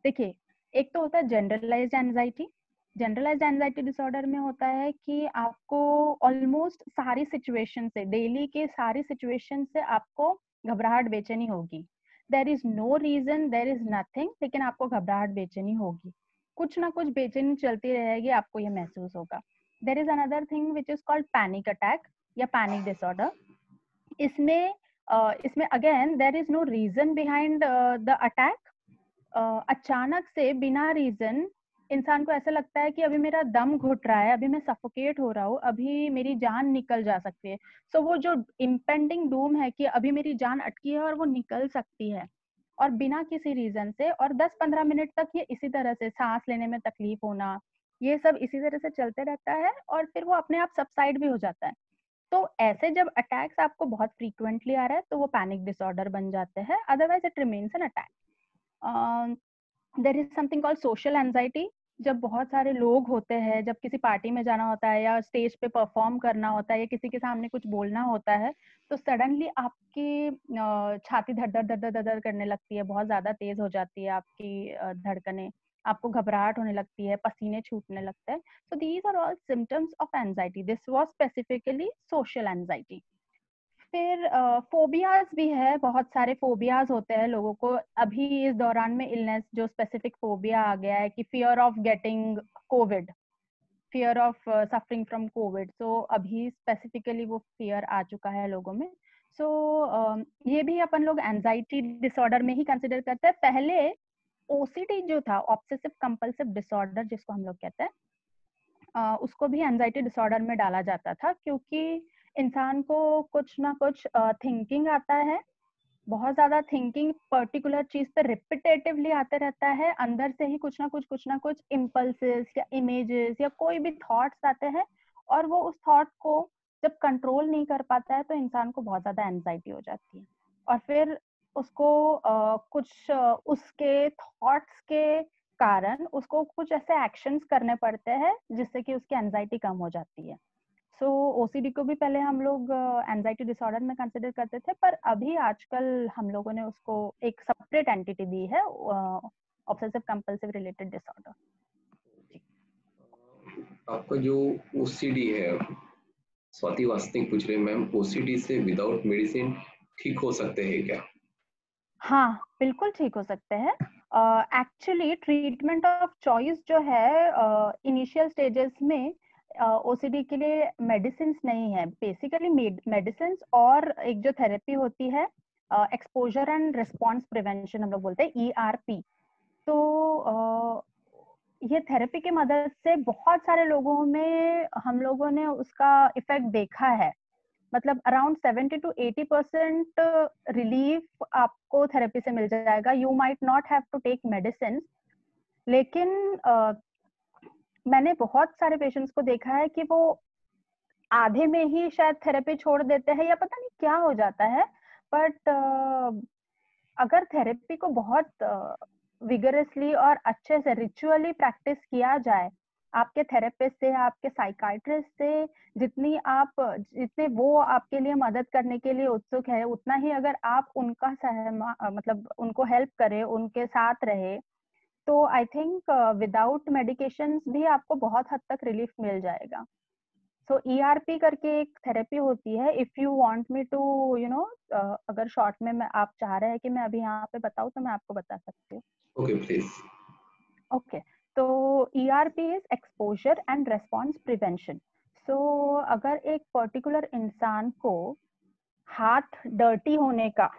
देखिए, एक तो होता है generalised anxiety. Generalised anxiety disorder में होता है कि आपको ऑलमोस्ट सारी सिचुएशन से, डेली के सारी सिचुएशन से आपको घबराहट बेचैनी होगी। There is no reason, there is nothing, लेकिन आपको घबराहट बेचैनी होगी, कुछ ना कुछ बेचैनी चलती रहेगी, आपको ये महसूस होगा। There is another thing which is called panic attack या पैनिक डिसऑर्डर। इसमें इसमें again there is no reason behind the attack. अचानक से बिना रीजन इंसान को ऐसा लगता है कि अभी मेरा दम घुट रहा है, अभी मैं सफोकेट हो रहा हूँ, अभी मेरी जान निकल जा सकती है। सो वो जो इम्पेंडिंग डूम है कि अभी मेरी जान अटकी है और वो निकल सकती है, और बिना किसी रीजन से, और 10-15 मिनट तक ये इसी तरह से सांस लेने में तकलीफ होना, ये सब इसी तरह से चलते रहता है, और फिर वो अपने आप सबसाइड भी हो जाता है। तो ऐसे जब अटैक्स आपको बहुत फ्रीक्वेंटली आ रहा है, तो वो पैनिक डिसऑर्डर बन जाते हैं, otherwise it remains an attack. There is something called social anxiety. जब बहुत सारे लोग होते हैं, जब किसी पार्टी में जाना होता है या स्टेज पे परफॉर्म करना होता है या किसी के सामने कुछ बोलना होता है, तो सडनली आपकी छाती धड़ धड़ धड़ धड़ धड़ धड़ करने लगती है, बहुत ज्यादा तेज हो जाती है आपकी धड़कनें, आपको घबराहट होने लगती है, पसीने छूटने लगते हैं। So these are all symptoms of anxiety. This was specifically social anxiety. फिर फोबियाज भी है, बहुत सारे फोबियाज होते हैं लोगों को। अभी इस दौरान में इलनेस जो स्पेसिफिक फोबिया आ गया है कि fear of getting Covid, fear of suffering from Covid. So अभी स्पेसिफिकली वो फियर आ चुका है लोगों में। सो ये भी अपन लोग एंजाइटी डिसऑर्डर में ही कंसिडर करते हैं। पहले ओसीडी जो था, ऑब्सेसिव कंपल्सिव डिसऑर्डर जिसको हम लोग कहते हैं, उसको भी एंजाइटी डिसऑर्डर में डाला जाता था, क्योंकि इंसान को कुछ ना कुछ थिंकिंग आता है, बहुत ज्यादा थिंकिंग पर्टिकुलर चीज पे रिपीटेटिवली आते रहता है, अंदर से ही कुछ ना कुछ इम्पल्सेस या इमेजेस या कोई भी थॉट्स आते हैं, और वो उस थॉट को जब कंट्रोल नहीं कर पाता है, तो इंसान को बहुत ज्यादा एंजाइटी हो जाती है, और फिर उसको उसके थॉट्स के कारण उसको कुछ ऐसे एक्शंस करने पड़ते हैं जिससे कि उसकी एंजाइटी कम हो जाती है। सो ओसीडी को भी पहले हम लोग एंजाइटी डिसऑर्डर में कंसिडर करते थे, पर अभी आजकल हम लोगों ने उसको एक सेपरेट एंटिटी दी है, ऑब्सेसिव कंपल्सिव रिलेटेड डिसऑर्डर। आपका जो ओसीडी है, स्वाति वास्तविक पूछ रहे हैं मैम, ओसीडी से विदाउट मेडिसिन ठीक हो सकते हैं क्या? हाँ, बिल्कुल ठीक हो सकते हैं। एक्चुअली ट्रीटमेंट ऑफ चॉइस जो है इनिशियल स्टेजेस में ओसीडी के लिए मेडिसिन नहीं है, बेसिकली मेडिसिन और एक जो थेरेपी होती है एक्सपोजर एंड रिस्पॉन्स प्रिवेंशन हम लोग बोलते हैं ERP। तो ये थेरेपी की मदद से बहुत सारे लोगों में हम लोगों ने उसका इफेक्ट देखा है। मतलब अराउंड 70 to 80% रिलीफ आपको थेरेपी से मिल जाएगा। You might not have to take medicine, लेकिन मैंने बहुत सारे पेशेंट्स को देखा है कि वो आधे में ही शायद थेरेपी छोड़ देते हैं या पता नहीं क्या हो जाता है। बट अगर थेरेपी को बहुत विगरसली और अच्छे से रिचुअली प्रैक्टिस किया जाए आपके थेरेपिस्ट से, आपके साइकाइट्रिस्ट से, जितने वो आपके लिए मदद करने के लिए उत्सुक है, उतना ही अगर आप उनका मतलब उनको हेल्प करें, उनके साथ रहे, तो आई थिंक विदाउट मेडिकेशन भी आपको बहुत हद तक रिलीफ मिल जाएगा। सो ERP करके एक थेरेपी होती है। If you want me to अगर शॉर्ट में मैं आप चाह रहे हैं कि मैं अभी यहाँ पे बताऊँ तो मैं आपको बता सकती हूँ। Okay please. ओके, तो ERP is exposure and response prevention. So अगर एक पर्टिकुलर इंसान को हाथ डर्टी होने का,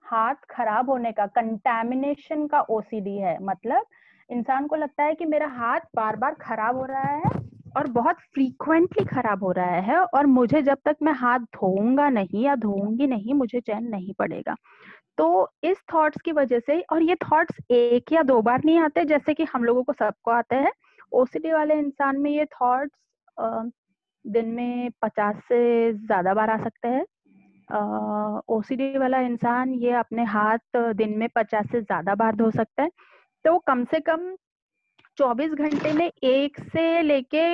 हाथ खराब होने का, कंटैमिनेशन का OCD है, मतलब इंसान को लगता है कि मेरा हाथ बार बार खराब हो रहा है और बहुत फ्रीक्वेंटली खराब हो रहा है और मुझे जब तक मैं हाथ धोऊंगा नहीं या धोऊंगी नहीं मुझे चैन नहीं पड़ेगा। तो इस थॉट्स की वजह से, और ये थॉट्स एक या दो बार नहीं आते जैसे कि हम लोगों को सबको आते हैं, OCD वाले इंसान में ये थॉट्स दिन में 50 से ज्यादा बार आ सकते हैं। OCD वाला इंसान ये अपने हाथ दिन में 50 से ज्यादा बार धो सकता है। तो कम से कम 24 घंटे में 1 से लेके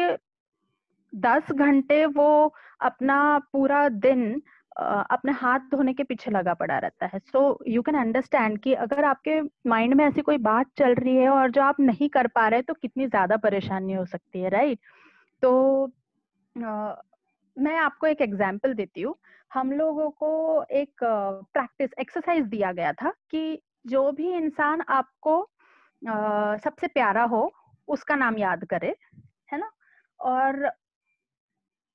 10 घंटे वो अपना पूरा दिन अपने हाथ धोने के पीछे लगा पड़ा रहता है। सो यू कैन अंडरस्टैंड कि अगर आपके माइंड में ऐसी कोई बात चल रही है और जो आप नहीं कर पा रहे तो कितनी ज्यादा परेशानी हो सकती है, राइट? तो मैं आपको एक एग्जाम्पल देती हूँ। हम लोगों को एक प्रैक्टिस एक्सरसाइज दिया गया था कि जो भी इंसान आपको सबसे प्यारा हो उसका नाम याद करे, है ना? और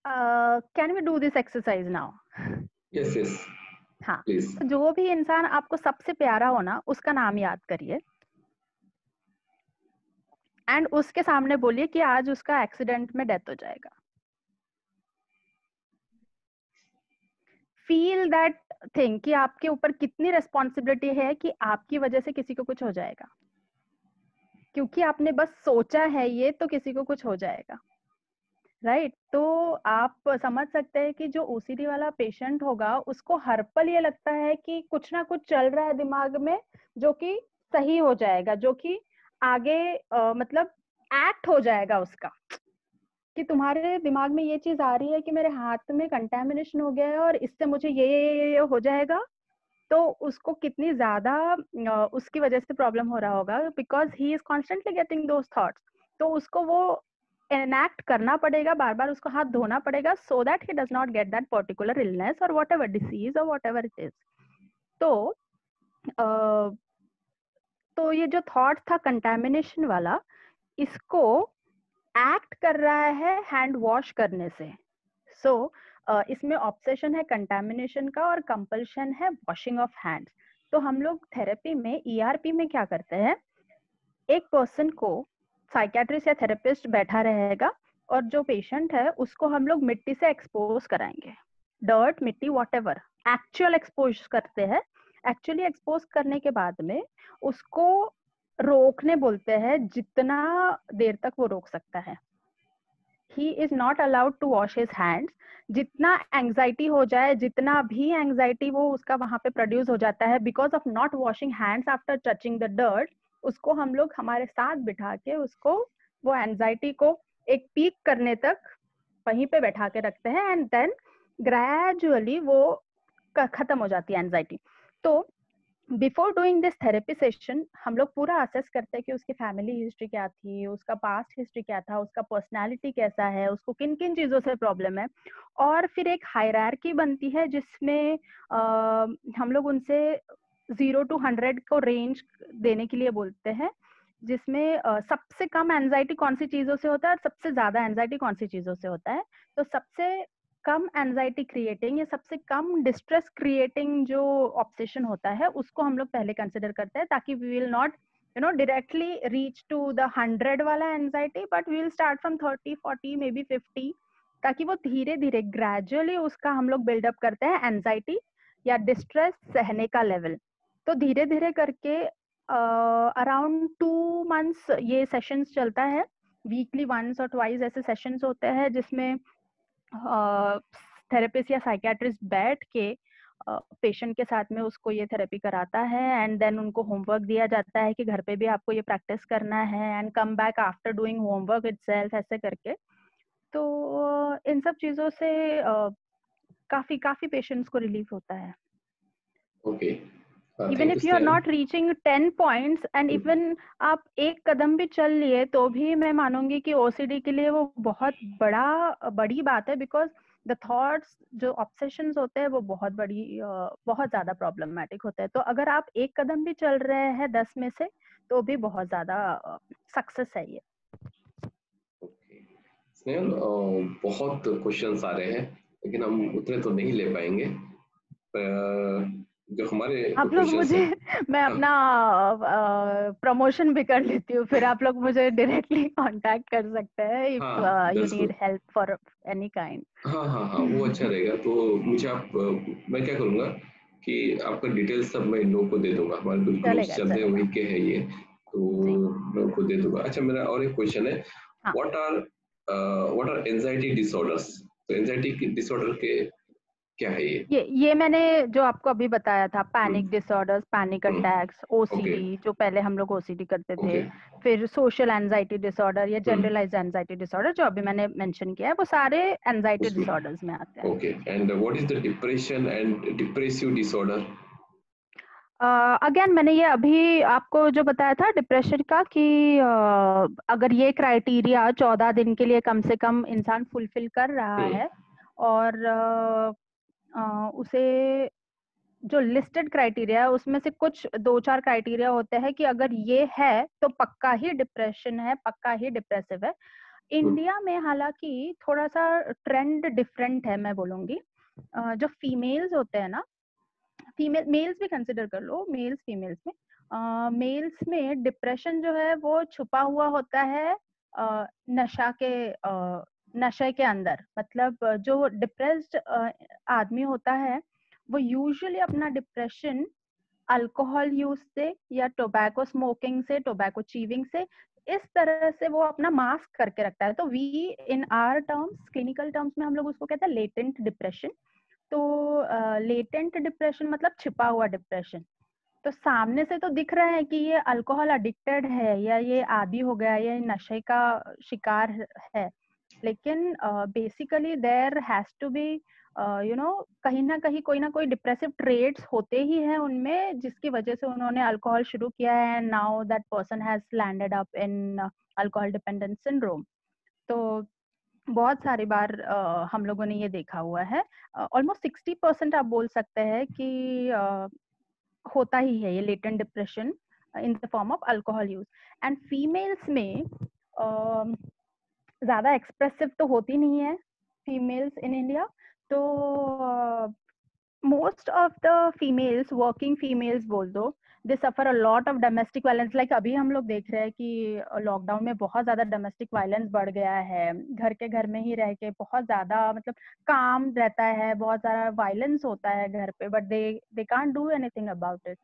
can we do this exercise now? Yes yes हाँ, प्लीज। तो जो भी इंसान आपको सबसे प्यारा हो ना उसका नाम याद करिए एंड उसके सामने बोलिए कि आज उसका एक्सीडेंट में डेथ हो जाएगा। फील दैट थिंग कि आपके ऊपर कितनी रिस्पॉन्सिबिलिटी है कि आपकी वजह से किसी को कुछ हो जाएगा। क्योंकि आपने बस सोचा है ये तो किसी को कुछ हो जाएगा, राइट? तो आप समझ सकते हैं कि जो OCD वाला पेशेंट होगा उसको हर पल ये लगता है कि कुछ ना कुछ चल रहा है दिमाग में जो कि सही हो जाएगा, जो कि आगे मतलब एक्ट हो जाएगा उसका, कि तुम्हारे दिमाग में ये चीज आ रही है कि मेरे हाथ में कंटेमिनेशन हो गया है और इससे मुझे ये हो जाएगा। तो उसको कितनी ज्यादा उसकी वजह से प्रॉब्लम हो रहा होगा, because he is constantly getting those thoughts. तो उसको वो एनैक्ट करना पड़ेगा, बार बार उसको हाथ धोना पड़ेगा, so that he does not get that particular illness और वॉट एवर डिसीज और वॉट एवर इट इज। तो तो ये जो थॉट था कंटेमिनेशन वाला, इसको एक्ट कर रहा है हैंड वॉश करने से। सो इसमें ऑब्सेशन है कंटेमिनेशन का और कंपल्शन है वॉशिंग ऑफ हैंड्स। तो हम लोग थेरेपी में ERP में क्या करते हैं, एक पर्सन को साइकियाट्रिस्ट या थेरेपिस्ट बैठा रहेगा और जो पेशेंट है उसको हम लोग मिट्टी से एक्सपोज कराएंगे, डर्ट, मिट्टी, वॉटेवर, एक्चुअल एक्सपोज करते हैं। एक्चुअली एक्सपोज करने के बाद में उसको रोकने बोलते हैं, जितना देर तक वो रोक सकता है। he is not allowed to wash his hands। जितना एंजाइटी हो जाए, जितना भी एंजाइटी वो उसका वहां पे प्रोड्यूस हो जाता है because of not washing hands after touching the dirt, उसको हम लोग हमारे साथ बिठा के उसको वो एंजाइटी को एक पीक करने तक वहीं पे बैठा के रखते हैं एंड देन ग्रेजुअली वो खत्म हो जाती है एंजाइटी। तो before doing this therapy session हम लोग पूरा असेस करते हैं कि उसकी फैमिली हिस्ट्री क्या थी, उसका पास्ट हिस्ट्री क्या था, उसका पर्सनालिटी कैसा है, उसको किन किन चीजों से प्रॉब्लम है। और फिर एक हायरार्की बनती है जिसमें हम लोग उनसे 0 to 100 को रेंज देने के लिए बोलते हैं, जिसमें सबसे कम एंजाइटी कौन सी चीजों से होता है और सबसे ज्यादा एंजाइटी कौन सी चीजों से होता है। तो सबसे कम एंजाइटी क्रिएटिंग या सबसे कम डिस्ट्रेस क्रिएटिंग जो ऑब्सेशन होता है उसको हम लोग पहले कंसिडर करते हैं, ताकि we will not directly reach to the 100 वाला anxiety, but we will start from 30, 40, maybe 50, ताकि वो धीरे धीरे ग्रेजुअली उसका हम लोग बिल्डअप करते हैं एंजाइटी या डिस्ट्रेस सहने का लेवल। तो धीरे धीरे करके अराउंड 2 months ये सेशंस चलता है, वीकली वंस और ट्वाइस ऐसे सेशंस होते हैं जिसमें थेरेपिस्ट या साइकियाट्रिस्ट बैठ के पेशेंट के साथ में उसको ये थेरेपी कराता है, एंड देन उनको होमवर्क दिया जाता है कि घर पे भी आपको ये प्रैक्टिस करना है, and come back after doing homework itself, ऐसे करके। तो इन सब चीजों से काफी पेशेंट्स को रिलीफ होता है। Okay, even if you are not reaching 10 points and even आप एक कदम भी चल लिए तो भी मैं मानूंगी कि ओसीडी के लिए वो बहुत बड़ी बात है, बिकॉज द थॉट्स जो ऑब्सेशंस होते हैं वो बहुत ज्यादा प्रॉब्लमैटिक होते हैं। तो अगर आप एक कदम भी चल रहे हैं 10 में से तो भी बहुत ज्यादा सक्सेस है ये। स्नेहल, बहुत क्वेश्चंस आ रहे हैं लेकिन हम उतने तो नहीं ले पाएंगे। जो हमारे आप लोग मुझे मैं अपना प्रमोशन भी कर लेती हूँ, फिर आप लोग मुझे डायरेक्टली कांटेक्ट कर सकते हैं if you need help for any kind. हाँ, वो अच्छा रहेगा। तो मुझे आप मैं क्या करूँगा कि आपका डिटेल्स सब मैं इन लोगों को दे दूंगा, हमारे बिल्कुल ग्रुप्स चलते हैं वही के है ये, तो मैं उनको दे दूंगा। अच्छा, मेरा और एक क्वेश्चन है, व्हाट आर एंजाइटी डिसऑर्डर्स? तो एंजाइटी डिसऑर्डर के क्या है ये मैंने जो आपको अभी बताया था, panic disorders, panic attacks, OCD, जो पहले हम लोग ओसीडी करते थे, फिर सोशल एंजाइटी डिसऑर्डर या जनरलाइज्ड एंजाइटी डिसऑर्डर जो अभी मैंने मेंशन किया है, वो सारे एंजाइटी डिसऑर्डर्स में आते हैं। Okay, and what is the depression and depressive disorder? Again मैंने ये अभी आपको जो बताया था डिप्रेशन का कि अगर ये क्राइटेरिया 14 दिन के लिए कम से कम इंसान फुलफिल कर रहा है और उसे जो लिस्टेड क्राइटेरिया है उसमें से कुछ 2-4 क्राइटेरिया होते हैं कि अगर ये है तो पक्का ही डिप्रेशन है, पक्का ही डिप्रेसिव है। इंडिया में हालांकि थोड़ा सा ट्रेंड डिफरेंट है, मैं बोलूंगी। जो फीमेल्स होते हैं ना, मेल्स भी कंसिडर कर लो, मेल्स फीमेल्स में, मेल्स में डिप्रेशन जो है वो छुपा हुआ होता है नशे के अंदर। मतलब जो डिप्रेस्ड आदमी होता है वो यूजुअली अपना डिप्रेशन अल्कोहल यूज से या टोबैको स्मोकिंग से, टोबैको चीविंग से, इस तरह से वो अपना मास्क करके रखता है। तो we in our terms, clinical terms में हम लोग उसको कहते हैं लेटेंट डिप्रेशन। तो लेटेंट डिप्रेशन मतलब छिपा हुआ डिप्रेशन। तो सामने से तो दिख रहा है कि ये अल्कोहल एडिक्टेड है या ये आदी हो गया, ये नशे का शिकार है, लेकिन basically there has to be कहीं ना कोई डिप्रेसिव ट्रेट्स होते ही हैं उनमें, जिसकी वजह से उन्होंने अल्कोहल शुरू किया है, now that person has landed up in alcohol dependence syndrome. तो बहुत सारी बार हम लोगों ने ये देखा हुआ है, ऑलमोस्ट 60% आप बोल सकते हैं कि होता ही है ये latent depression in the form of alcohol use. And females में ज्यादा एक्सप्रेसिव तो होती नहीं है फीमेल्स इन इंडिया। तो most of the females, working females बोल दो, they suffer a lot of domestic violence. Like अभी हम लोग देख रहे हैं कि लॉकडाउन में बहुत ज्यादा डोमेस्टिक वायलेंस बढ़ गया है, घर के घर में ही रह के बहुत ज्यादा मतलब काम रहता है, बहुत सारा वायलेंस होता है घर पे, but they can't do anything about it.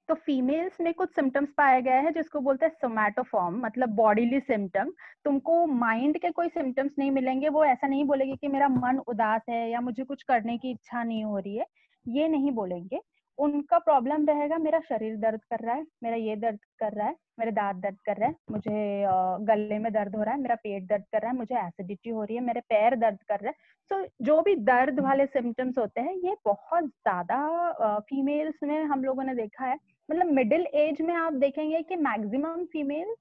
तो फीमेल्स में कुछ सिम्टम्स पाया गया है जिसको बोलते हैं सोमैटोफॉर्म, मतलब बॉडीली सिम्टम। तुमको माइंड के कोई सिम्टम्स नहीं मिलेंगे, वो ऐसा नहीं बोलेगी कि मेरा मन उदास है या मुझे कुछ करने की इच्छा नहीं हो रही है, ये नहीं बोलेंगे। उनका प्रॉब्लम रहेगा मेरा शरीर दर्द कर रहा है, मेरा ये दर्द कर रहा है, मेरे दांत दर्द कर रहा है, मुझे गले में दर्द हो रहा है, मेरा पेट दर्द कर रहा है, मुझे एसिडिटी हो रही है, मेरे पैर दर्द कर रहे हैं। तो जो भी दर्द वाले सिम्टम्स होते हैं ये बहुत ज्यादा फीमेल्स में हम लोगों ने देखा है। मतलब मिडिल एज में आप देखेंगे कि मैक्सिमम फीमेल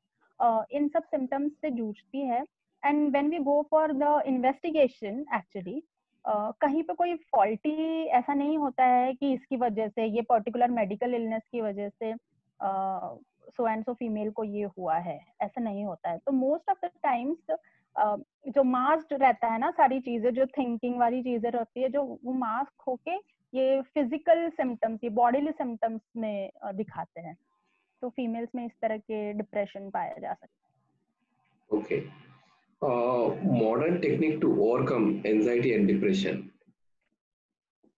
इन सब सिम्टम्स से जूझती है। And when we go for the investigation, actually कहीं पे कोई फॉल्टी ऐसा नहीं होता है कि इसकी वजह से, ये पर्टिकुलर मेडिकल इलनेस की वजह से सो एंड सो फीमेल को ये हुआ है, ऐसा नहीं होता है। तो मोस्ट ऑफ द टाइम्स जो मास्क रहता है ना, सारी चीजें जो थिंकिंग वाली चीजें रहती है, जो वो मास्क होके ये फिजिकल सिम्टम्स, ये बॉडीली सिम्टम्स में दिखाते हैं। तो फीमेल्स में इस तरह के डिप्रेशन पाया जा सकता okay, modern technique to overcome anxiety and depression, है।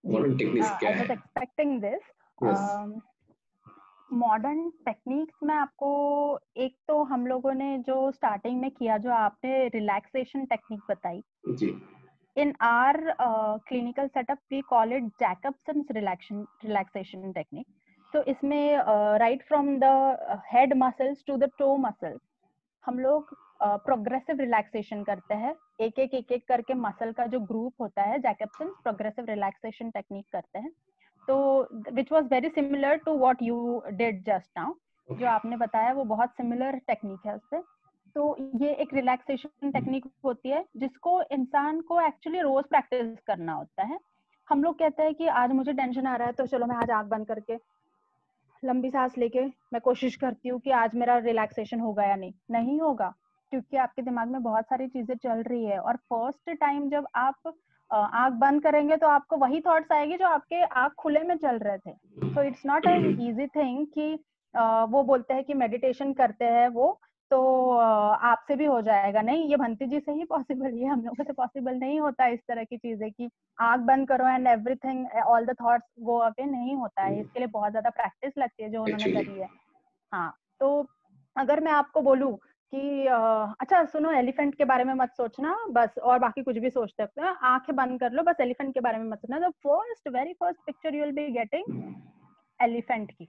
मॉडर्न टेक्निक्स क्या आई वाज है? Expecting this. Yes. Modern techniques में आपको, एक तो हम लोगों ने जो स्टार्टिंग में किया, जो आपने रिलैक्सेशन टेक्निक बताई, जी। in our clinical setup we call it Jacobson's relaxation technique. तो इसमें right from the head muscles to the toe muscles हम लोग प्रोग्रेसिव रिलैक्सेशन करते हैं। एक एक करके मसल का जो ग्रुप होता है, जैकब्सन्स प्रोग्रेसिव रिलैक्सेशन टेक्निक करते हैं। तो which was very similar to what you did just now, जो आपने बताया वो बहुत सिमिलर टेक्निक है उससे। तो ये एक रिलैक्सेशन टेक्निक होती है जिसको इंसान को एक्चुअली रोज प्रैक्टिस करना होता है। हम लोग कहते हैं कि आज मुझे टेंशन आ रहा है तो चलो मैं आज आंख बंद करके लंबी सांस लेके मैं कोशिश करती हूँ कि आज मेरा रिलैक्सेशन होगा या नहीं। नहीं होगा, क्योंकि आपके दिमाग में बहुत सारी चीजें चल रही है, और फर्स्ट टाइम जब आप आंख बंद करेंगे तो आपको वही थॉट्स आएगी जो आपके आंख खुले में चल रहे थे। So it's not an easy thing कि वो बोलते हैं कि मेडिटेशन करते हैं वो तो आपसे भी हो जाएगा। नहीं, ये भंती जी से ही पॉसिबल, ये हम लोगों से पॉसिबल नहीं होता इस तरह की चीजें कि आंख बंद करो and everything all the thoughts go away. नहीं होता है, इसके लिए बहुत ज्यादा प्रैक्टिस लगती है जो उन्होंने एक्चुअली करी है। हाँ, तो अगर मैं आपको बोलूं कि अच्छा सुनो, एलिफेंट के बारे में मत सोचना बस, और बाकी कुछ भी सोच सकते हो, आंखें बंद कर लो, बस एलिफेंट के बारे में मत सोचना, तो first very first picture you will be getting elephant की।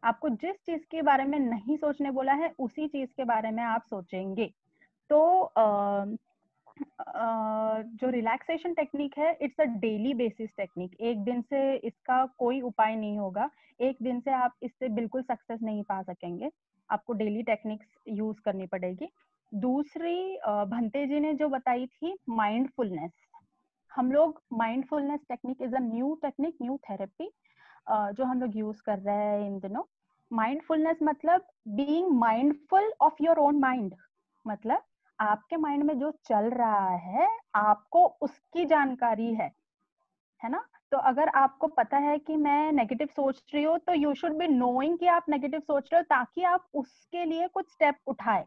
आपको जिस चीज के बारे में नहीं सोचने बोला है उसी चीज के बारे में आप सोचेंगे। तो जो रिलैक्सेशन टेक्निक है, it's a daily basis technique. एक दिन से इसका कोई उपाय नहीं होगा, एक दिन से आप इससे बिल्कुल सक्सेस नहीं पा सकेंगे, आपको डेली टेक्निक्स यूज करनी पड़ेगी। दूसरी भंते जी ने जो बताई थी माइंडफुलनेस, हम लोग mindfulness technique is a new technique, new therapy जो हम लोग यूज कर रहे हैं इन दिनों। माइंडफुलनेस मतलब being mindful of your own mind, मतलब आपके माइंड में जो चल रहा है आपको उसकी जानकारी है ना। तो अगर आपको पता है कि मैं नेगेटिव सोच रही हूँ तो यू शुड बी नोइंग कि आप नेगेटिव सोच रहे हो, ताकि आप उसके लिए कुछ स्टेप उठाए।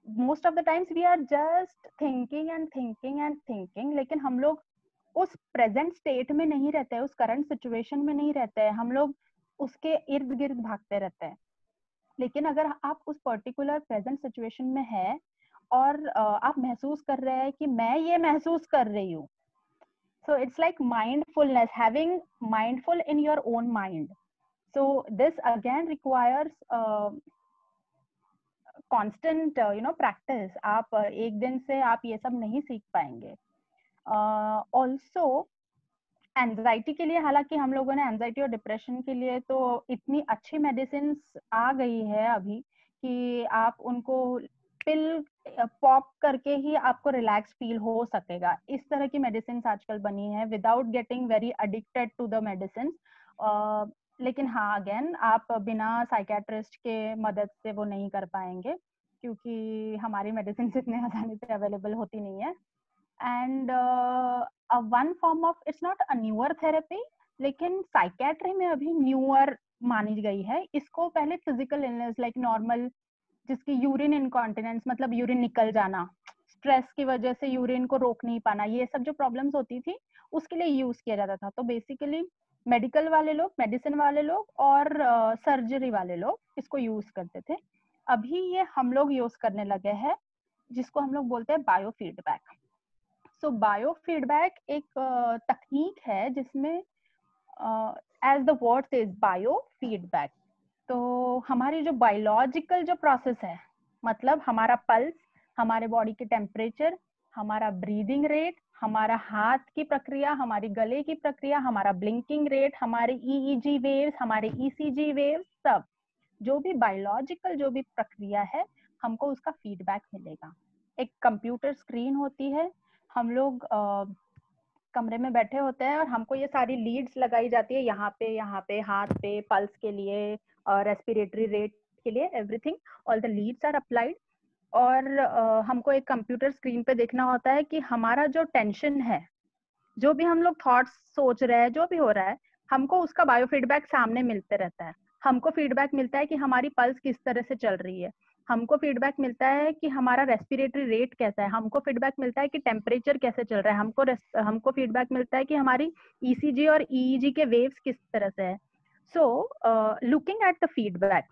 Most of the times we are just thinking and thinking and thinking, लेकिन हम लोग उस प्रेजेंट स्टेट में नहीं रहते हैं, उस करंट सिचुएशन में नहीं रहते हैं, हम लोग उसके इर्द गिर्द भागते रहते हैं। लेकिन अगर आप उस पर्टिकुलर प्रेजेंट सिचुएशन में है और आप महसूस कर रहे हैं कि मैं ये महसूस कर रही हूँ, so it's like mindfulness, having mindful in your own mind. So this again requires constant practice. आप एक दिन से आप ये सब नहीं सीख पाएंगे। also एंजाइटी के लिए, हालांकि हम लोगों ने एंजाइटी और डिप्रेशन के लिए तो इतनी अच्छी मेडिसिन आ गई है अभी कि आप उनको पिल पॉप करके ही आपको रिलैक्स फील हो सकेगा। इस तरह की मेडिसिन आजकल बनी है without getting very addicted to the medicine. लेकिन हाँ, अगेन आप बिना साइकेट्रिस्ट के मदद से वो नहीं कर पाएंगे, क्योंकि हमारी मेडिसिन इतने आसानी से अवेलेबल होती नहीं है। And one form of, it's not a newer therapy, लेकिन साइकेट्री में अभी न्यूअर मानी गई है इसको। पहले फिजिकल इलनेस लाइक नॉर्मल, जिसकी यूरिन इनकॉन्टिनेंस मतलब यूरिन निकल जाना, स्ट्रेस की वजह से यूरिन को रोक नहीं पाना, ये सब जो प्रॉब्लम्स होती थी उसके लिए यूज किया जाता था। तो बेसिकली मेडिकल वाले लोग, मेडिसिन वाले लोग और सर्जरी वाले लोग इसको यूज करते थे। अभी ये हम लोग यूज करने लगे हैं, जिसको हम लोग बोलते हैं biofeedback. So biofeedback एक तकनीक है जिसमें as the word says biofeedback, तो हमारी जो बायोलॉजिकल जो प्रोसेस है, मतलब हमारा पल्स, हमारे बॉडी के टेम्परेचर, हमारा ब्रीदिंग रेट, हमारा हाथ की प्रक्रिया, हमारी गले की प्रक्रिया, हमारा ब्लिंकिंग रेट, हमारे ईईजी वेव्स, हमारे ईसीजी वेव्स, सब जो भी बायोलॉजिकल जो भी प्रक्रिया है, हमको उसका फीडबैक मिलेगा। एक कंप्यूटर स्क्रीन होती है, हम लोग कमरे में बैठे होते हैं और हमको ये सारी लीड्स लगाई जाती है यहाँ पे हाथ पे, पल्स के लिए, रेस्पिरेटरी रेट के लिए, everything, all the leads are applied. और हमको एक कंप्यूटर स्क्रीन पे देखना होता है कि हमारा जो टेंशन है, जो भी हम लोग थॉट्स सोच रहे हैं, जो भी हो रहा है, हमको उसका बायो फीडबैक सामने मिलते रहता है। हमको फीडबैक मिलता है कि हमारी पल्स किस तरह से चल रही है, हमको फीडबैक मिलता है कि हमारा रेस्पिरेटरी रेट कैसा है, हमको फीडबैक मिलता है कि टेम्परेचर कैसे चल रहा है, हमको फीडबैक मिलता है कि हमारी ईसीजी और ईईजी के वेव्स किस तरह से है। So looking at the feedback,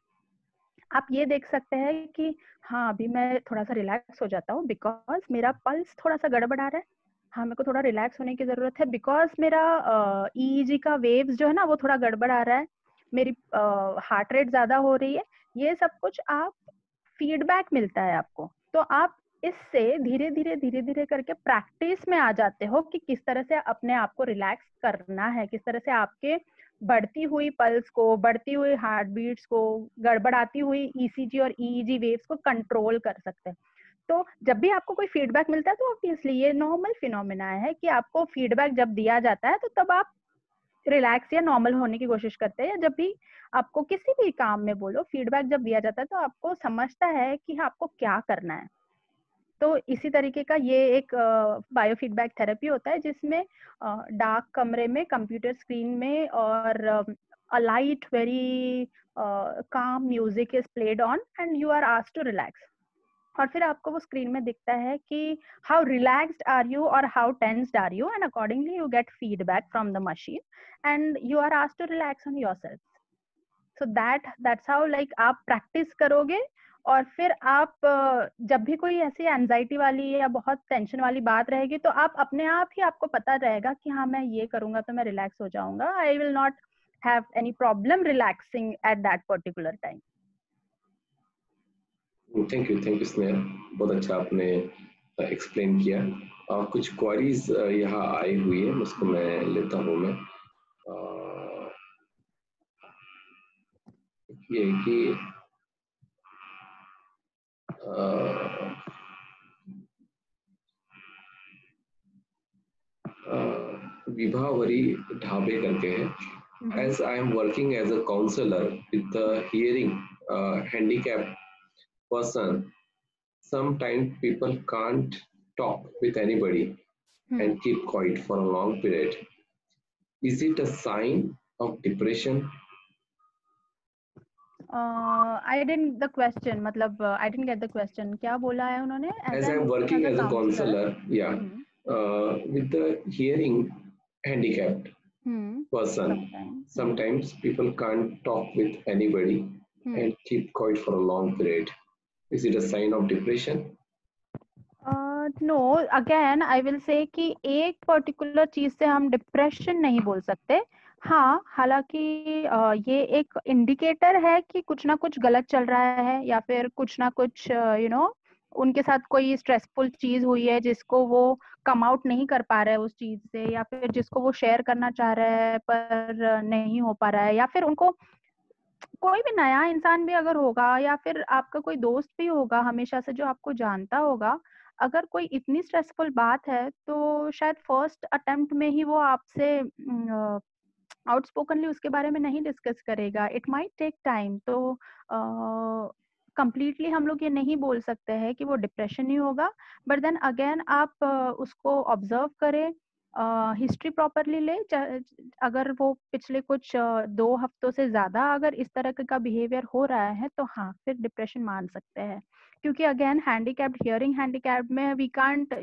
आप ये देख सकते हैं कि हाँ अभी मैं थोड़ा सा रिलैक्स हो जाता हूँ बिकॉज मेरा पल्स थोड़ा सा गड़बड़ा रहा है, हाँ मेरे को थोड़ा रिलैक्स होने की जरूरत है बिकॉज मेरा ईईजी का वेव्स जो है ना वो थोड़ा गड़बड़ आ रहा है, मेरी हार्ट रेट ज्यादा हो रही है। ये सब कुछ आप फीडबैक मिलता है आपको, तो आप इससे धीरे धीरे करके प्रैक्टिस में आ जाते हो कि किस तरह से अपने आप को रिलैक्स करना है, किस तरह से आपके बढ़ती हुई पल्स को, बढ़ती हुई हार्ट बीट्स को, गड़बड़ाती हुई ईसीजी और ईईजी वेव्स को कंट्रोल कर सकते हैं। तो जब भी आपको कोई फीडबैक मिलता है तो ऑब्वियसली ये नॉर्मल फिनोमिना है कि आपको फीडबैक जब दिया जाता है तो तब आप रिलैक्स या नॉर्मल होने की कोशिश करते हैं, या जब भी आपको किसी भी काम में बोलो फीडबैक जब दिया जाता है तो आपको समझता है कि आपको क्या करना है। तो इसी तरीके का ये एक बायो फीडबैक थेरेपी होता है जिसमें डार्क कमरे में कंप्यूटर स्क्रीन में और a light very calm music is played on and you are asked to relax, और फिर आपको वो स्क्रीन में दिखता है कि हाउ रिलैक्स्ड आर यू और how tensed are you, and accordingly you get feedback from the machine and you are asked to relax on yourself. So that's how like आप प्रैक्टिस करोगे, और फिर आप जब भी कोई ऐसी एंजाइटी वाली या बहुत टेंशन वाली बात रहेगी तो आप अपने आप ही आपको पता रहेगा कि हाँ मैं ये करूंगा तो मैं रिलैक्स हो जाऊंगा, I will not have any problem relaxing at that particular time. Thank you Sneha, बहुत अच्छा आपने एक्सप्लेन किया। कुछ क्वेरीज यहाँ आई हुई है, उसको मैं लेता हूँ। मैं ये कि विभावरी ढाबे करके है, as I am working as a counselor with the hearing handicapped person, sometimes people can't talk with anybody and keep quiet for a long period. Is it a sign of depression? I didn't the question, मतलब I didn't get the question. क्या बोला है उन्होंने? As I am working as a counselor, yeah, with the hearing handicapped person, sometimes people can't talk with anybody and keep quiet for a long period. Is it a sign of depression? No, again I will say कि एक particular चीज से हम depression नहीं बोल सकते। हाँ, हालांकि ये एक इंडिकेटर है कि कुछ ना कुछ गलत चल रहा है, या फिर कुछ ना कुछ उनके साथ कोई स्ट्रेसफुल चीज हुई है जिसको वो कम आउट नहीं कर पा रहे हैं उस चीज से, या फिर जिसको वो शेयर करना चाह रहे हैं पर नहीं हो पा रहा है, या फिर उनको कोई भी नया इंसान भी अगर होगा, या फिर आपका कोई दोस्त भी होगा हमेशा से जो आपको जानता होगा, अगर कोई इतनी स्ट्रेसफुल बात है तो शायद फर्स्ट अटेम्प्ट में ही वो आपसे आउटस्पोकनली उसके बारे में नहीं डिस्कस करेगा, इट माइट टेक टाइम। तो कंप्लीटली हम लोग ये नहीं बोल सकते हैं कि वो डिप्रेशन ही होगा, बट देन अगेन आप उसको ऑब्जर्व करें, हिस्ट्री प्रॉपरली ले, अगर वो पिछले कुछ 2 हफ्तों से ज्यादा अगर इस तरह का बिहेवियर हो रहा है तो हाँ फिर डिप्रेशन मान सकते हैं, क्योंकि अगेन हैंडीकैप्ड, हियरिंग हैंडीकैप्ड में we can't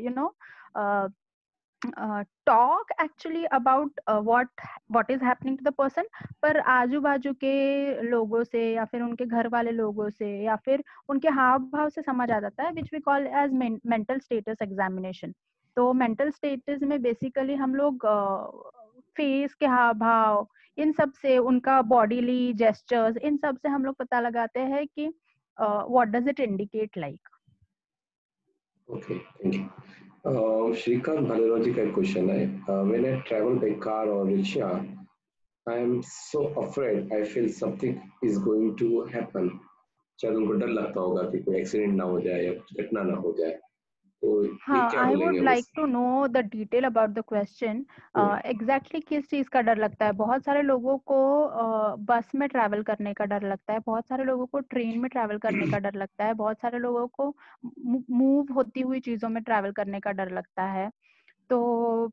talk actually about what is happening to the person, पर आजू बाजू के लोगों से या फिर उनके घर वाले लोगों से या फिर उनके हाव भाव से समझ आ जाता है, which we call as mental status examination. तो मेंटल स्टेटस में बेसिकली हम लोग फेस के हाव भाव, इन सब से, उनका बॉडीली जेस्चर्स, इन सब से हम लोग पता लगाते हैं कि what does it indicate like. Okay, thank you. Shrikant Bhalerao ji का एक क्वेश्चन है, when I travel by car और rickshaw, I am so afraid, I feel something is going to happen. शायद उनको डर लगता होगा कि कोई एक्सीडेंट ना हो जाए या कुछ घटना ना हो जाए। तो ये हाँ, क्या आई बोलेंगे वुड आप लाइक इस? To know the detail about the question. Hmm, exactly किस चीज़ का डर लगता है? बहुत सारे लोगों को बस में ट्रैवल करने का डर लगता है, बहुत सारे लोगों को ट्रेन में ट्रैवल करने का डर लगता है, बहुत सारे लोगों को मूव होती हुई चीज़ों में ट्रैवल करने का डर लगता है। तो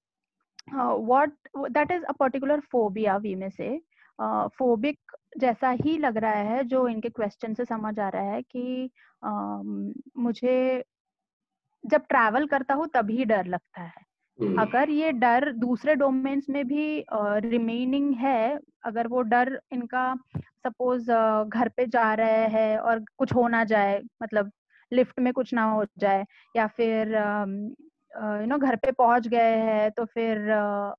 what that is a particular phobia we में से फोबिक जैसा ही लग रहा है, जो इनके क्वेश्चन से समझ आ रहा है कि मुझे जब ट्रैवल करता हूँ तभी डर लगता है। हम्म, अगर ये डर दूसरे डोमेन्स में भी रिमेनिंग है, अगर वो डर इनका सपोज घर पे जा रहे हैं और कुछ हो ना जाए, मतलब लिफ्ट में कुछ ना हो जाए, या फिर घर पे पहुंच गए हैं तो फिर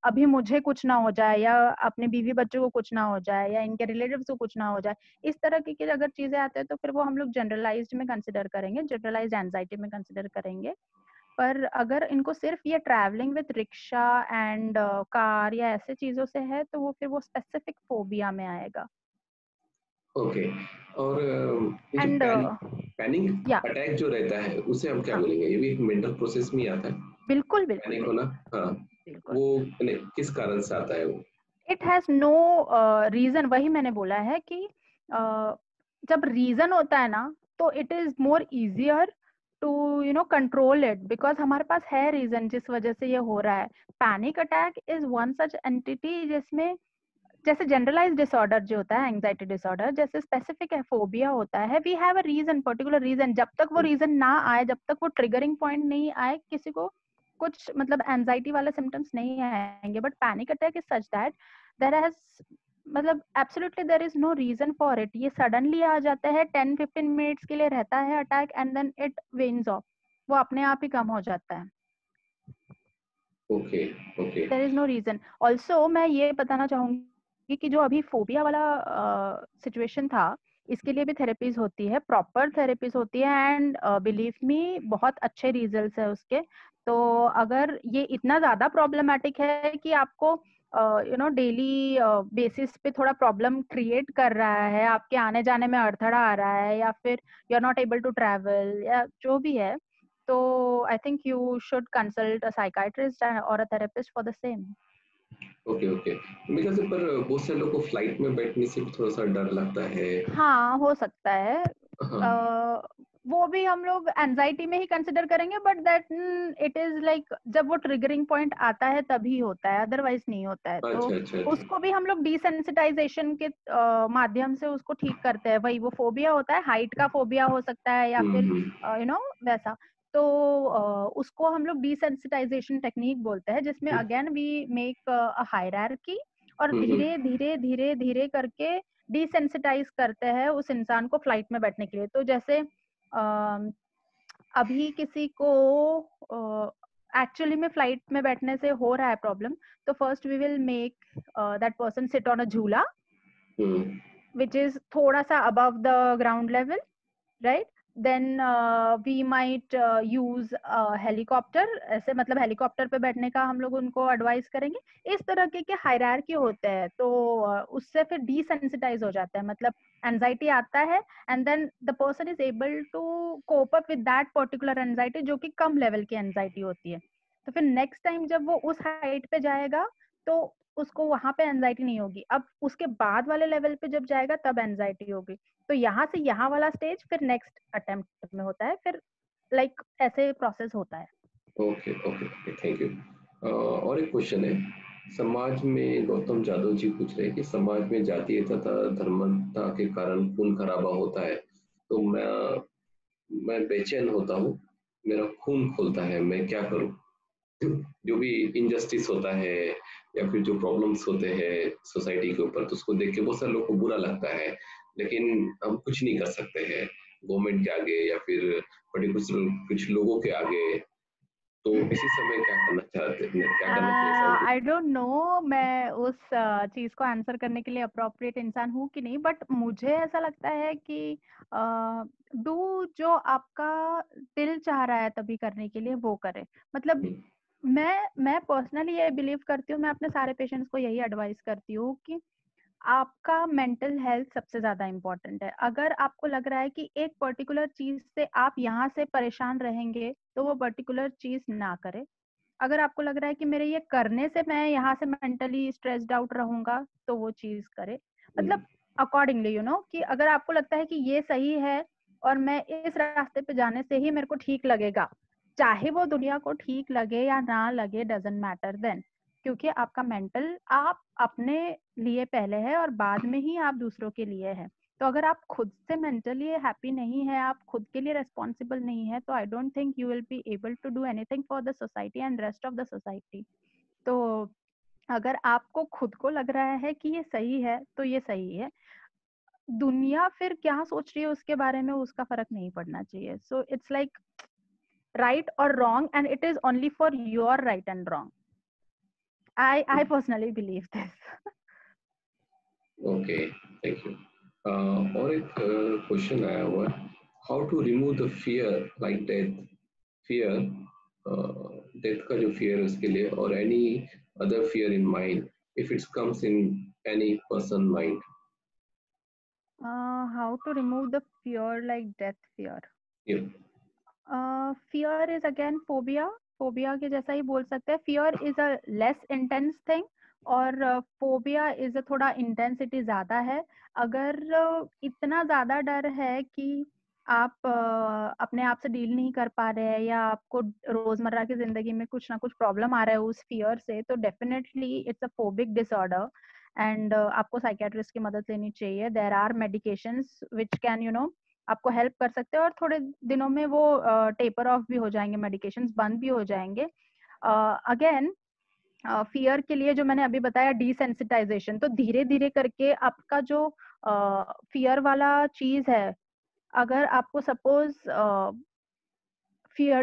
अभी मुझे कुछ ना हो जाए, या अपने बीवी बच्चों को कुछ ना हो जाए, या इनके रिलेटिव्स को कुछ ना हो जाए, इस तरह की अगर चीजें आते हैं तो फिर वो हम लोग जनरलाइज्ड में कंसिडर करेंगे, जनरलाइज्ड एंजाइटी में कंसिडर करेंगे। पर अगर इनको सिर्फ ये travelling with rickshaw and car या ऐसे चीजों से है, तो वो फिर वो स्पेसिफिक फोबिया में आएगा। ओके। और ये जो एंड पैनिक या अटैक जो रहता है उसे हम क्या हाँ, बोलेंगे? ये भी एक मेंटल प्रोसेस में ही आता है, बिल्कुल बिल्कुल पैनिक होना। बिल्कुल हाँ, बिल्कुल। वो किस कारण से आता है वो? इट हैज नो रीजन, वही मैंने बोला है कि जब रीजन होता है ना, तो it is more easier to control it, because हमारे पास है रीजन जिस वजह से ये हो रहा है। Panic attack is one such entity जिसमें, जैसे जनरलाइज डिसऑर्डर जो होता है, एंजाइटी डिसऑर्डर, जैसे स्पेसिफिक है फोबिया होता है, we have a reason, particular reason. जब तक वो रीजन ना आए, जब तक वो ट्रिगरिंग पॉइंट नहीं आए, किसी को कुछ मतलब एंजाइटी वाले सिम्टम्स नहीं आएंगे। But panic attack is such that there has, मतलब absolutely there is no reason for it. ये सडनली आ जाता है, 10-15 मिनट्स के लिए रहता है attack, and then it wanes off, वो अपने आप ही कम हो जाता है। Okay, okay. There is no reason. Also मैं ये बताना चाहूंगी कि जो अभी फोबिया वाला सिचुएशन था, इसके लिए भी थेरेपीज होती है, प्रॉपर थेरेपीज होती है, एंड बिलीव मी बहुत अच्छे रिजल्ट्स है उसके। तो अगर ये इतना ज्यादा प्रॉब्लमेटिक है कि आपको डेली बेसिस पे थोड़ा प्रॉब्लम क्रिएट कर रहा है, आपके आने जाने में अड़थड़ा आ रहा है, या फिर you are not able to travel, या जो भी है, तो I think you should consult a psychiatrist or a therapist for the same. Okay, okay. मेरे ख्याल से पर बहुत से लोगों को फ्लाइट में बैठने से भी थोड़ा सा डर लगता है। हाँ, हो सकता है। हाँ। अ, वो भी हम लोग एंजाइटी में ही कंसिडर करेंगे, but that it is like जब वो ट्रिगरिंग पॉइंट आता है तभी होता है, अदरवाइज नहीं होता है। तो अच्छा, अच्छा, अच्छा। उसको भी हम लोग डिसेंसिटाइजेशन के माध्यम से उसको ठीक करते हैं। वही वो फोबिया होता है, हाइट का फोबिया हो सकता है, या फिर हम्म, वैसा। तो उसको हम लोग डिसेंसिटाइजेशन टेक्निक बोलते हैं, जिसमें hmm, again we make a hierarchy, और हम्म, धीरे धीरे धीरे धीरे करके डिसेंसिटाइज करते हैं उस इंसान को फ्लाइट में बैठने के लिए। तो जैसे अभी किसी को एक्चुअली में फ्लाइट में बैठने से हो रहा है प्रॉब्लम, तो first we will make that person sit on a झूला हम्म, विच इज थोड़ा सा above the ground level, right? Then we might use helicopter, ऐसे मतलब हेलीकॉप्टर पे बैठने का हम लोग उनको एडवाइस करेंगे। इस तरह के हायरार्की होते हैं, तो उससे फिर डिसेंसिटाइज हो जाता है, मतलब एंजाइटी आता है, and then the person is able to cope up with that particular anxiety, जो कि कम लेवल की एंजाइटी होती है। तो फिर नेक्स्ट टाइम जब वो उस हाइट पे जाएगा, तो उसको वहां पे एंजाइटी नहीं होगी। अब उसके बाद वाले लेवल पे जब जाएगा तब एंजाइटी होगी। तो यहाँ से यहाँ वाला स्टेज फिर नेक्स्ट अटेम्प्ट में होता है, फिर लाइक ऐसे प्रोसेस होता है। Okay, okay, okay, thank you. और एक क्वेश्चन है। समाज में गौतम जादव जी पूछ रहे हैं कि समाज में जातीय तथा धर्मता के कारण खून खराबा होता है, तो मैं बेचैन होता हूँ, मेरा खून खोलता है, मैं क्या करूँ? जो भी इनजस्टिस होता है या फिर जो प्रॉब्लम्स होते हैं सोसाइटी के ऊपर, तो उसको देख के बहुत सारे लोग को बुरा लगता है, लेकिन हम कुछ नहीं कर सकते हैं गवर्नमेंट के आगे या फिर पर्टिकुलर कुछ लोगों के आगे। तो इसी समय क्या करना चाहते हैं, क्या करना चाहिए सबको? आई डोंट नो मैं उस चीज को आंसर करने के लिए अप्रोप्रिएट इंसान हूँ कि नहीं, बट मुझे ऐसा लगता है कि डू जो आपका दिल चाह रहा है तभी करने के लिए वो करे। मतलब मैं पर्सनली ये बिलीव करती हूँ, मैं अपने सारे पेशेंट्स को यही एडवाइस करती हूँ कि आपका मेंटल हेल्थ सबसे ज्यादा इम्पोर्टेंट है। अगर आपको लग रहा है कि एक पर्टिकुलर चीज से आप यहाँ से परेशान रहेंगे तो वो पर्टिकुलर चीज ना करें। अगर आपको लग रहा है कि मेरे ये करने से मैं यहाँ से मेंटली स्ट्रेस्ड आउट रहूंगा तो वो चीज करे। मतलब अकॉर्डिंगली कि अगर आपको लगता है कि ये सही है और मैं इस रास्ते पे जाने से ही मेरे को ठीक लगेगा, चाहे वो दुनिया को ठीक लगे या ना लगे, डजंट मैटर देन। क्योंकि आपका मेंटल आप अपने लिए पहले है और बाद में ही आप दूसरों के लिए है। तो अगर आप खुद से मेंटली हैप्पी नहीं है, आप खुद के लिए रेस्पॉन्सिबल नहीं है, तो I don't think you will be able to do anything for the society and rest of the society. तो अगर आपको खुद को लग रहा है कि ये सही है तो ये सही है। दुनिया फिर क्या सोच रही है उसके बारे में उसका फर्क नहीं पड़ना चाहिए। So it's like right or wrong, and it is only for your right and wrong. I personally believe this. Okay, thank you. और एक क्वेश्चन आया हुआ है, how to remove the fear like death, fear, death का जो fear है उसके लिए, और any other fear in mind if it comes in any person mind. How to remove the fear like death fear? Fear is again phobia. Phobia के जैसा ही बोल सकते हैं। Fear is a less intense thing और phobia is a थोड़ा intensity ज्यादा है। अगर इतना ज्यादा डर है कि आप अपने आप से डील नहीं कर पा रहे हैं या आपको रोजमर्रा की जिंदगी में कुछ ना कुछ प्रॉब्लम आ रहा है उस फियर से, तो definitely it's a phobic disorder and आपको साइकेट्रिस्ट की मदद लेनी चाहिए। There are medications which can आपको हेल्प कर सकते हैं और थोड़े दिनों में वो टेपर ऑफ भी हो जाएंगे, मेडिकेशंस बंद भी हो जाएंगे। अगेन फियर के लिए जो मैंने अभी बताया डिसेंसिटाइजेशन, तो धीरे धीरे करके आपका जो फियर वाला चीज है, अगर आपको सपोज फियर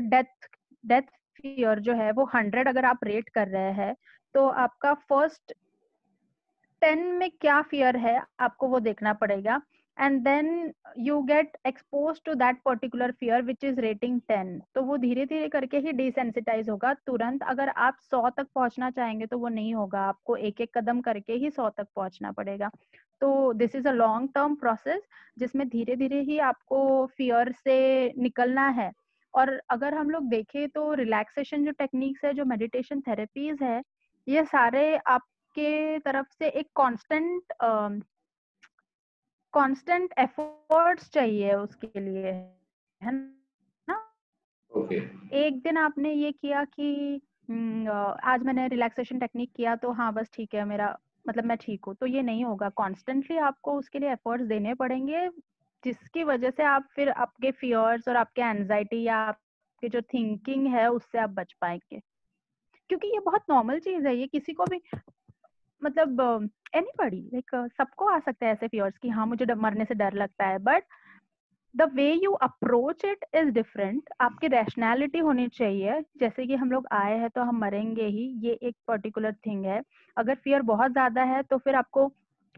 डेथ फियर जो है वो 100 अगर आप रेट कर रहे हैं, तो आपका फर्स्ट 10 में क्या फियर है आपको वो देखना पड़ेगा and then you get expose to that particular fear which is rating 10। तो वो धीरे धीरे करके ही डिसेंसिटाइज होगा। तुरंत अगर आप 100 तक पहुंचना चाहेंगे तो वो नहीं होगा, आपको एक एक कदम करके ही 100 तक पहुंचना पड़ेगा। तो this is a long term process जिसमें धीरे धीरे ही आपको फियर से निकलना है। और अगर हम लोग देखें तो रिलैक्सेशन जो टेक्निक्स है, जो मेडिटेशन थेरेपीज है, ये सारे आप के तरफ से एक कांस्टेंट एफर्ट्स चाहिए उसके लिए, है ना। ओके, एक दिन आपने ये किया कि आज मैंने रिलैक्सेशन टेक्निक किया तो हाँ बस ठीक है, मेरा मतलब मैं ठीक हूँ, तो ये नहीं होगा। कॉन्स्टेंटली आपको उसके लिए एफर्ट्स देने पड़ेंगे, जिसकी वजह से आप फिर आपके फियर्स और आपके एंजाइटी या आपके जो थिंकिंग है उससे आप बच पाएंगे। क्योंकि ये बहुत नॉर्मल चीज है, ये किसी को भी मतलब एनीबॉडी लाइक सबको आ सकता है ऐसे फियर्स कि हाँ मुझे मरने से डर लगता है, but the way you approach it is different. आपकी रैशनैलिटी होनी चाहिए, जैसे कि हम लोग आए हैं तो हम मरेंगे ही, ये एक पर्टिकुलर थिंग है। अगर फियर बहुत ज्यादा है तो फिर आपको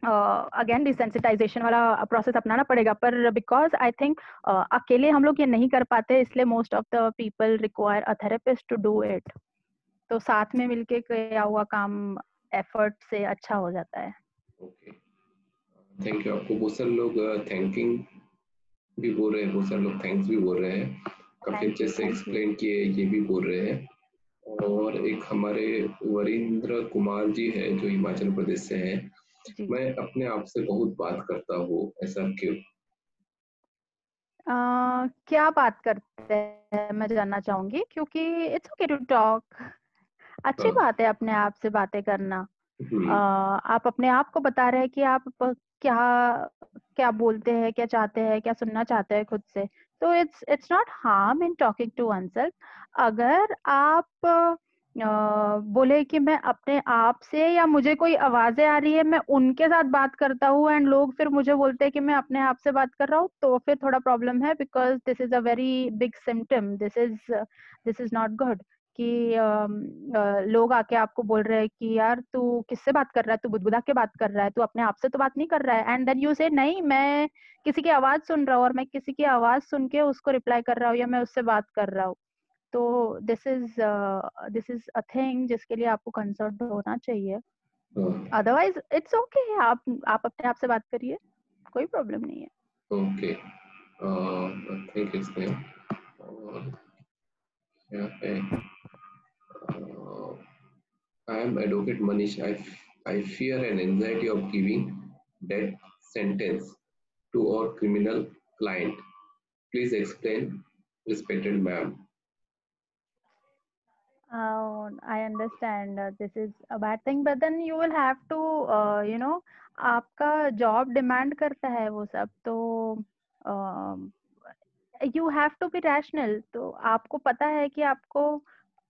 अगेन डिसेंसिटाइजेशन वाला प्रोसेस अपनाना पड़ेगा। पर बिकॉज आई थिंक अकेले हम लोग ये नहीं कर पाते, इसलिए most of the people require a therapist to do it. तो साथ में मिलके किया हुआ काम एफर्ट से अच्छा हो जाता है। Okay, thank you. आपको बहुत सारे लोग थैंकिंग भी बोल रहे हैं, बहुत सारे लोग थैंक्स भी बोल रहे हैं, काफी अच्छे से एक्सप्लेन किए ये भी बोल रहे हैं। और एक हमारे वरिंद्र कुमार जी है जो हिमाचल प्रदेश से हैं, मैं अपने आप से बहुत बात करता हूँ, ऐसा क्यों? क्या बात करते हैं मैं जानना चाहूंगी, क्योंकि इट्स ओके टू टॉक। अच्छी बात है अपने आप से बातें करना। आप अपने आप को बता रहे हैं कि आप क्या क्या बोलते हैं, क्या चाहते हैं, क्या सुनना चाहते हैं खुद से। तो it's not harm in talking to oneself. अगर आप बोले कि मैं अपने आप से या मुझे कोई आवाजें आ रही है मैं उनके साथ बात करता हूँ एंड लोग फिर मुझे बोलते हैं कि मैं अपने आप से बात कर रहा हूँ, तो फिर थोड़ा प्रॉब्लम है, because this is a very big symptom. This is not good कि लोग आके आपको बोल रहे हैं कि यार तू किससे बात कर रहा है, तू बुदबुदा के बात कर रहा है, तू अपने आप से तो बात नहीं कर रहा है। एंड देन यू से नहीं, मैं किसी की आवाज सुन रहा हूँ और मैं किसी की आवाज सुन के उसको रिप्लाई कर रहा हूँ या मैं उससे बात कर रहा हूँ। तो दिस इज अ थिंग जिसके लिए आपको कंसर्न होना चाहिए। अदरवाइज इट्स ओके, आप अपने आप से बात करिए, कोई प्रॉब्लम नहीं है। ओके, थिंक इसमें और क्या है, I am advocate Manish. I fear an anxiety of giving death sentence to our criminal client. Please explain, respected ma'am. I understand this is a bad thing, but then you will have to, आपका job demand करता है वो सब, तो you have to be rational. तो आपको पता है कि आपको,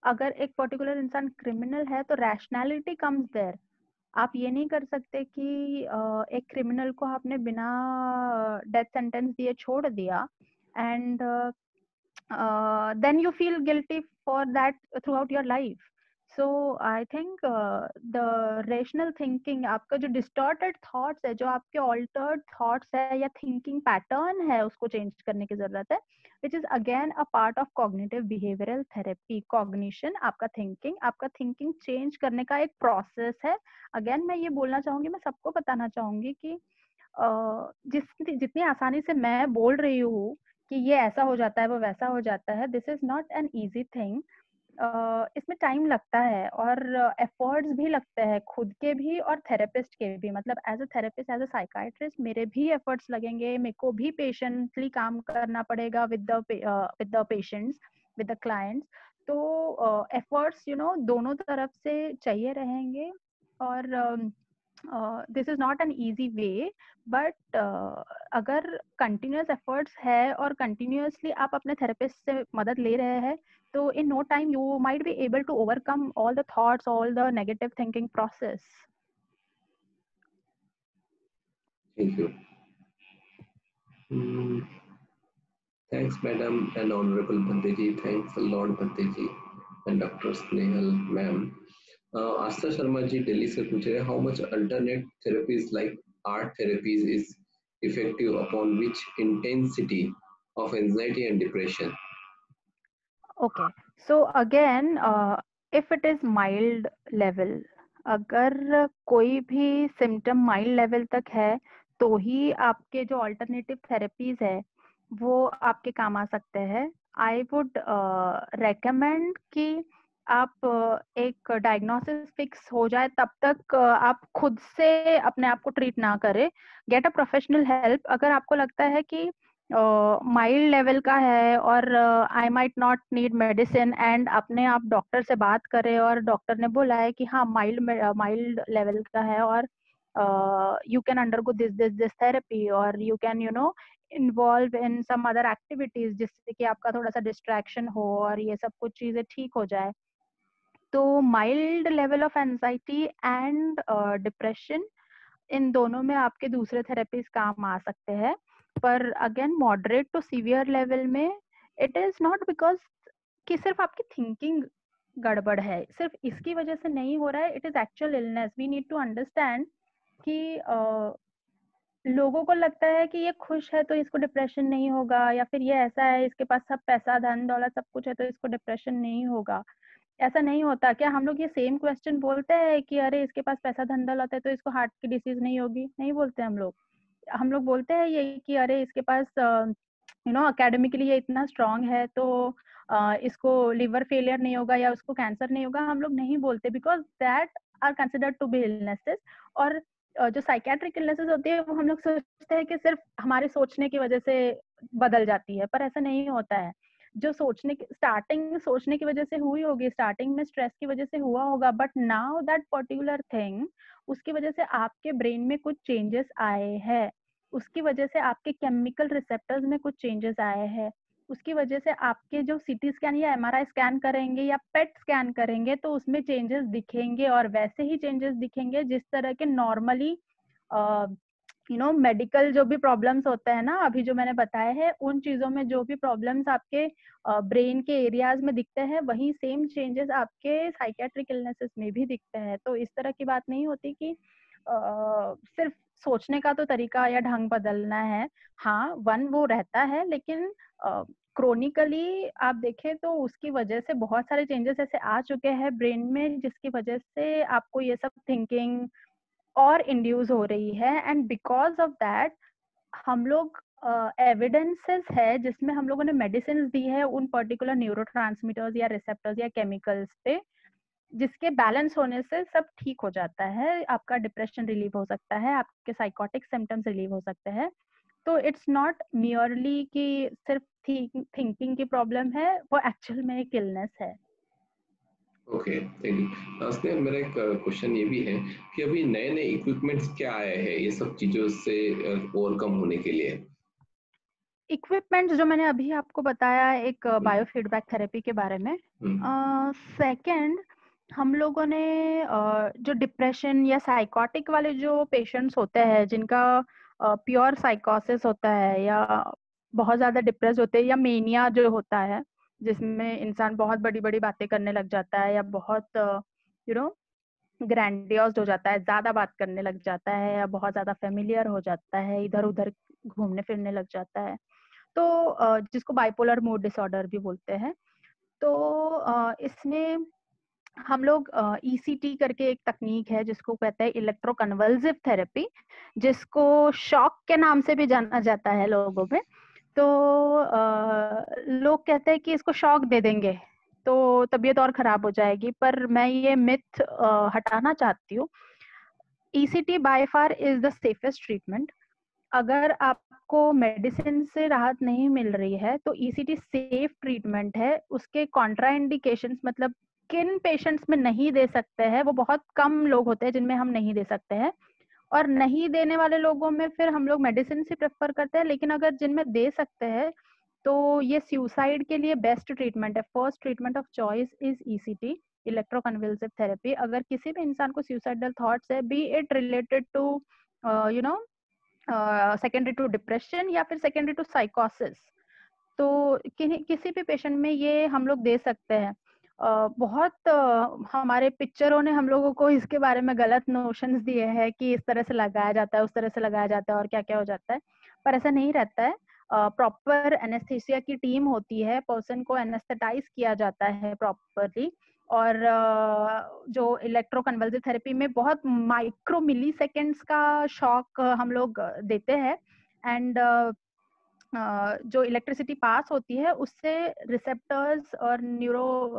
अगर एक पर्टिकुलर इंसान क्रिमिनल है तो रैशनैलिटी कम्स देयर। आप ये नहीं कर सकते कि एक क्रिमिनल को आपने बिना डेथ सेंटेंस दिए छोड़ दिया, and then you feel guilty for that throughout your life. So I think the rational thinking, आपका जो distorted thoughts है, जो आपके altered thoughts है या thinking pattern है, उसको change करने की जरूरत है, which is again a part of cognitive behavioral therapy. Cognition, आपका thinking change करने का एक process है। again मैं ये बोलना चाहूंगी, मैं सबको बताना चाहूंगी कि जितनी आसानी से मैं बोल रही हूँ कि ये ऐसा हो जाता है, वो वैसा हो जाता है, this is not an easy thing. इसमें टाइम लगता है और एफर्ट्स भी लगते हैं, खुद के भी और थेरेपिस्ट के भी। मतलब as a therapist, as a psychiatrist मेरे भी एफर्ट्स लगेंगे, मेरे को भी पेशेंटली काम करना पड़ेगा with the patients, with the clients. तो एफर्ट्स दोनों तरफ से चाहिए रहेंगे, और this is not an easy way, but अगर कंटिन्यूअस एफर्ट्स है और कंटिन्यूअसली आप अपने थेरेपिस्ट से मदद ले रहे हैं, तो in no time you might be able to overcome all the thoughts, all the negative thinking process. Thank you. Thanks, madam and honorable Bandeji. Thanks a lot, Bandeji and Dr. Snehal, ma'am. आस्था शर्मा जी दिल्ली से पूछ रहे हैं, how much alternate therapies like art therapies is effective upon which intensity of anxiety and depression? Okay, so again, if it is mild level, अगर कोई भी symptom mild level तक है तो ही आपके जो अल्टरनेटिव थेरेपीज है वो आपके काम आ सकते हैं। आई वुड रेकमेंड कि आप एक डायग्नोसिस फिक्स हो जाए तब तक आप खुद से अपने आप को ट्रीट ना करें, गेट अ प्रोफेशनल हेल्प। अगर आपको लगता है कि माइल्ड लेवल का है और I might not need medicine, and अपने आप डॉक्टर से बात करें और डॉक्टर ने बोला है कि हाँ माइल्ड लेवल का है और you can undergo this therapy, और you can involve in some other activities जिससे कि आपका थोड़ा सा डिस्ट्रैक्शन हो और ये सब कुछ चीजें ठीक हो जाए। तो mild level of anxiety and depression, इन दोनों में आपके दूसरे थेरेपीज काम आ सकते हैं। पर again moderate to severe level में इट इज नॉट बिकॉज कि सिर्फ आपकी थिंकिंग गड़बड़ है, सिर्फ इसकी वजह से नहीं हो रहा है, it is actual illness. We need to understand कि लोगों को लगता है कि ये खुश है तो इसको डिप्रेशन नहीं होगा, या फिर ये ऐसा है, इसके पास सब पैसा धन दौलत सब कुछ है तो इसको डिप्रेशन नहीं होगा। ऐसा नहीं होता। क्या हम लोग ये सेम क्वेश्चन बोलते हैं कि अरे इसके पास पैसा धन दौलत है तो इसको हार्ट की डिसीज नहीं होगी? नहीं बोलते हम लोग बोलते हैं ये कि अरे इसके पास अकेडमिकली ये इतना स्ट्रांग है तो इसको लिवर फेलियर नहीं होगा या उसको कैंसर नहीं होगा। हम लोग नहीं बोलते because that are considered to be illnesses. और जो साइकेट्रिक इलनेसेस होती है वो हम लोग सोचते हैं कि सिर्फ हमारे सोचने की वजह से बदल जाती है, पर ऐसा नहीं होता है। जो स्टार्टिंग सोचने की वजह से हुई होगी, स्टार्टिंग में स्ट्रेस की वजह से हुआ होगा, but now that particular thing, उसकी वजह से आपके ब्रेन में कुछ चेंजेस आए हैं, उसकी वजह से आपके केमिकल रिसेप्टर्स में कुछ चेंजेस आए हैं, उसकी वजह से आपके जो सीटी स्कैन या एमआरआई स्कैन करेंगे या पेट स्कैन करेंगे तो उसमें चेंजेस दिखेंगे, और वैसे ही चेंजेस दिखेंगे जिस तरह के नॉर्मली मेडिकल जो भी प्रॉब्लम्स होते हैं ना, अभी जो मैंने बताए हैं, उन चीजों में जो भी प्रॉब्लम्स आपके ब्रेन के एरियाज में दिखते हैं वही सेम चेंजेस आपके साइकेट्रिक इलनेसेस में भी दिखते हैं। तो इस तरह की बात नहीं होती कि सिर्फ सोचने का तो तरीका या ढंग बदलना है। हाँ, वन वो रहता है, लेकिन क्रोनिकली आप देखें तो उसकी वजह से बहुत सारे चेंजेस ऐसे आ चुके हैं ब्रेन में, जिसकी वजह से आपको ये सब थिंकिंग और इंड्यूस हो रही है। एंड बिकॉज ऑफ दैट हम लोग एविडेंसेस है जिसमें हम लोगों ने मेडिसिन दी है उन पर्टिकुलर न्यूरोट्रांसमीटर्स या रिसेप्टर्स या केमिकल्स पे, जिसके बैलेंस होने से सब ठीक हो जाता है। आपका डिप्रेशन रिलीव हो सकता है, आपके साइकोटिक सिम्टम्स रिलीव हो सकते हैं। तो इट्स नॉट मियरली कि सिर्फ थिंकिंग की प्रॉब्लम है, वो एक्चुअल में एक इलनेस है। Okay, thank you. स्नेहा, मेरा एक क्वेश्चन ये भी है कि अभी नए नए इक्विपमेंट्स क्या आए हैं ये सब चीजों से ओवरकम होने के लिए? इक्विपमेंट्स जो मैंने अभी आपको बताया, एक हम्म, बायोफीडबैक थेरेपी के बारे में। हम्म, सेकंड, हम लोगों ने जो डिप्रेशन या साइकोटिक वाले जो पेशेंट्स होते हैं जिनका प्योर साइकोसिस होता है या बहुत ज्यादा डिप्रेस होते हैं, या मेनिया जो होता है जिसमें इंसान बहुत बड़ी बड़ी बातें करने लग जाता है या बहुत यू नो ग्रैंडियोस हो जाता है, ज्यादा बात करने लग जाता है या बहुत ज्यादा फेमिलियर हो जाता है, इधर उधर घूमने फिरने लग जाता है, तो जिसको बाइपोलर मूड डिसऑर्डर भी बोलते हैं। तो इसमें हम लोग ईसीटी करके एक तकनीक है जिसको कहते हैं इलेक्ट्रोकन्वल्सिव थेरेपी, जिसको शॉक के नाम से भी जाना जाता है लोगों में। तो लोग कहते हैं कि इसको शॉक दे देंगे तो तबीयत और खराब हो जाएगी, पर मैं ये मिथ हटाना चाहती हूँ। ECT by far is the safest treatment. अगर आपको मेडिसिन से राहत नहीं मिल रही है तो ईसीटी सेफ ट्रीटमेंट है। उसके कॉन्ट्राइंडिकेशंस, मतलब किन पेशेंट्स में नहीं दे सकते हैं, वो बहुत कम लोग होते हैं जिनमें हम नहीं दे सकते हैं, और नहीं देने वाले लोगों में फिर हम लोग मेडिसिन से प्रेफर करते हैं। लेकिन अगर जिनमें दे सकते हैं तो ये सुसाइड के लिए बेस्ट ट्रीटमेंट है। First treatment of choice is ECT, electroconvulsive therapy. अगर किसी भी इंसान को सुसाइडल थॉट्स है, be it related to you know secondary to depression या फिर सेकेंडरी टू साइकोसिस, तो किसी भी पेशेंट में ये हम लोग दे सकते हैं। बहुत हमारे पिक्चरों ने हम लोगों को इसके बारे में गलत नोशंस दिए हैं कि इस तरह से लगाया जाता है, उस तरह से लगाया जाता है और क्या क्या हो जाता है, पर ऐसा नहीं रहता है। प्रॉपर एनेस्थीसिया की टीम होती है, पर्सन को एनेस्थेटाइज किया जाता है प्रॉपरली, और जो इलेक्ट्रोकन्वल्सिव थेरेपी में बहुत माइक्रो मिली सेकेंड्स का शॉक हम लोग देते हैं। एंड जो इलेक्ट्रिसिटी पास होती है उससे रिसेप्टर्स और न्यूरो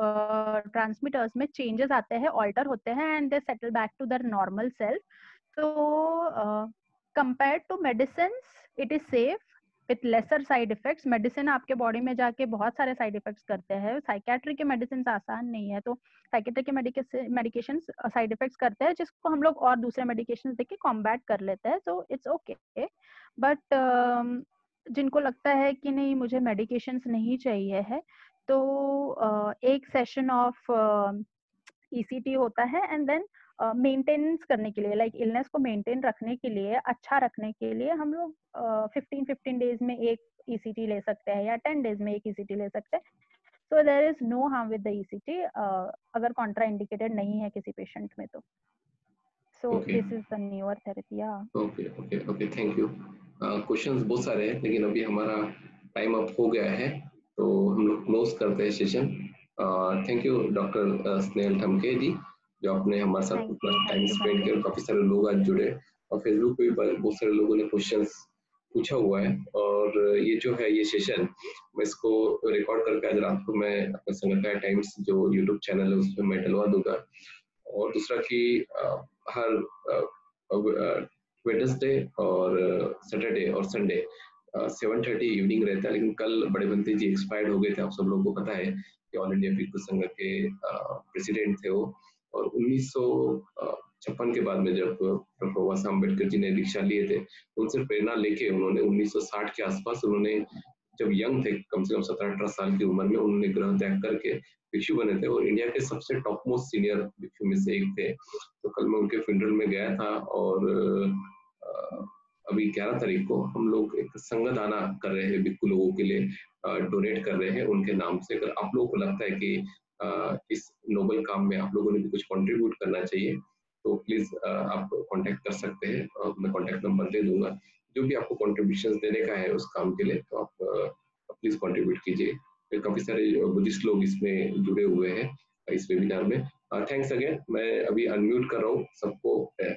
ट्रांसमीटर्स में चेंजेस आते हैं, ऑल्टर होते हैं, and they settle back to their normal self. तो compare to medicine it is safe with lesser side effects. Medicine आपके बॉडी में जाके बहुत सारे साइड इफेक्ट्स करते हैं। साइकेट्री के मेडिसिन आसान नहीं है, तो साइकेट्री के मेडिकेशन साइड इफेक्ट्स करते हैं जिसको हम लोग और दूसरे मेडिकेशन देके कॉम्बैट कर लेते हैं, तो इट्स ओके। बट जिनको लगता है कि नहीं मुझे मेडिकेशंस नहीं चाहिए है, तो एक सेशन ऑफ ईसीटी होता है, एंड देन मेंटेनेंस करने के लिए, लाइक इलनेस को मेंटेन रखने के लिए, अच्छा रखने के लिए हम लोग 15 डेज में एक ईसीटी ले सकते हैं या 10 डेज में एक ईसीटी ले सकते हैं। So there is no harm with the ECT अगर कॉन्ट्रा इंडिकेटेड नहीं है किसी पेशेंट में तो। So okay, this is the newer therapy. Okay, okay, okay, thank you. Questions बहुत सारे हैं लेकिन अभी हमारा टाइम अप हो गया है, तो हम लोग क्लोज करते हैं session. Thank you doctor Snehal Thamke ji, जो आपने हमारे साथ अपना time thank you spend Bhanu. किया। काफी सारे लोग आज जुड़े और फेसबुक पे भी बहुत सारे लोगों ने क्वेश्चंस पूछा हुआ है। और ये जो है ये सेशन मैं इसको रिकॉर्ड करके आज रात को मैं अपने संगठन टाइम्स जो यूट्यूब चैनल है उसमें मैं डलवा दूंगा। और दूसरा कि हर वेडनेसडे और सैटरडे और संडे 7:30 इवनिंग रहता है। लेकिन कल बड़े बंती जी एक्सपायर्ड हो गए थे, आप सब लोगों को पता है कि ऑल इंडिया भिक्खु संघ के प्रेसिडेंट थे वो। और 1956 के बाद में जब डॉक्टर बाबा साहब अम्बेडकर जी ने दीक्षा लिए थे, उनसे प्रेरणा लेके उन्होंने 1960 के आसपास उन्होंने जब यंग थे, कम से कम 17-18 साल की उम्र में, उन्होंने ग्रह त्याग करके भिक्षु बने थे और इंडिया के सबसे टॉप मोस्ट सीनियर भिक्षु में से एक थे। तो कल मैं उनके फ्यूनरल में गया था और अभी 11 तारीख को हम लोग एक संगदाना कर रहे हैं भिक्षु लोगों के लिए, डोनेट कर रहे हैं उनके नाम से। अगर आप लोगों को लगता है कि इस नोबल काम में आप लोगों ने भी कुछ कंट्रीब्यूट करना चाहिए तो प्लीज आप कांटेक्ट कर सकते हैं, मैं कांटेक्ट नंबर दे दूंगा। जो भी आपको कंट्रीब्यूशन देने का है उस काम के लिए, तो आप प्लीज कंट्रीब्यूट कीजिए। काफी सारे बुद्धिस्ट लोग इसमें जुड़े हुए हैं इस वेबिनार में। Thanks again. मैं अभी अनम्यूट कर रहा हूँ सबको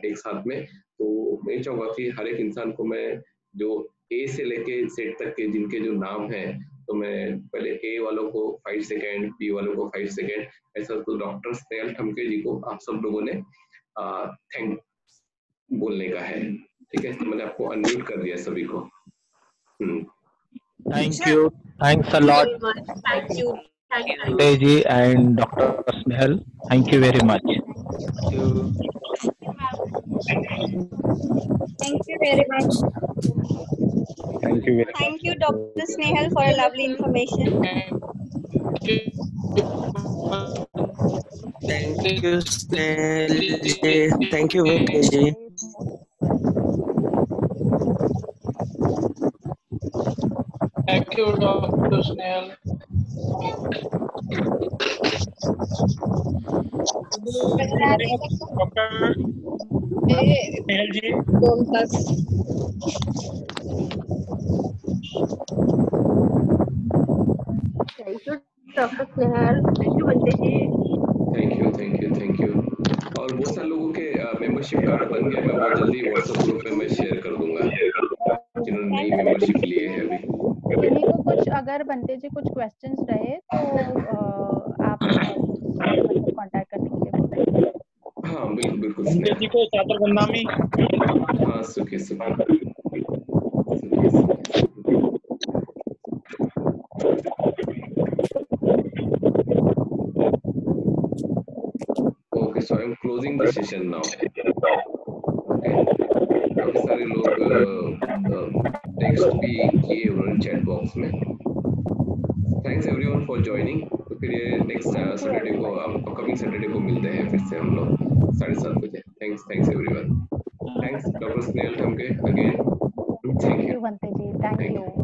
एक साथ में। तो मैं चाहूंगा कि हर एक इंसान को मैं जो ए से लेके सेट तक के जिनके जो नाम हैं, तो मैं पहले ए वालों को 5 सेकेंड, बी वालों को 5 सेकेंड, ऐसा। तो डॉक्टर स्नेहल ठमके जी को आप सब लोगों ने थैंक बोलने का है, ठीक है? तो मैंने आपको अनम्यूट कर दिया सभी को। Thank you. Thanks a lot. Thank you. Thank you. Deji and Dr. Snehal. Thank you very much. Thank you very much. Thank you very much. Thank you, Dr. Snehal, for a lovely information. Thank you, Snehal. Thank you, Deji. Thank you, Dr. Snehal. Dr. Snehal ji. Thank you, Dr. Snehal. Thank you, Bante ji. Thank you. और बहुत सारे लोगों के membership card बन गया। मैं बहुत जल्दी व्हाट्सएप ग्रुप पे मैं शेयर कर दूंगा जिन्होंने नई मेंबरशिप लिए है अभी। किन्हीं को कुछ अगर बनते जी कुछ क्वेश्चंस रहे तो आप मतलब कांटेक्ट करने के लिए बोलें। हाँ बिल्कुल बंते जी को सादर बंदामी। हाँ सुखी। Okay, so I'm closing the session now. Okay, काफी सारे लोग टेक्स्ट भी किए उन्होंने चैट बॉक्स में। Thanks everyone for joining. तो फिर ये नेक्स्ट सैटरडे को, अपकमिंग सैटरडे को मिलते हैं फिर से हम लोग 7:30 बजे। Thanks everyone. Thanks doctor Snehal Thamke again. Thank you बनते जी, थैंक यू।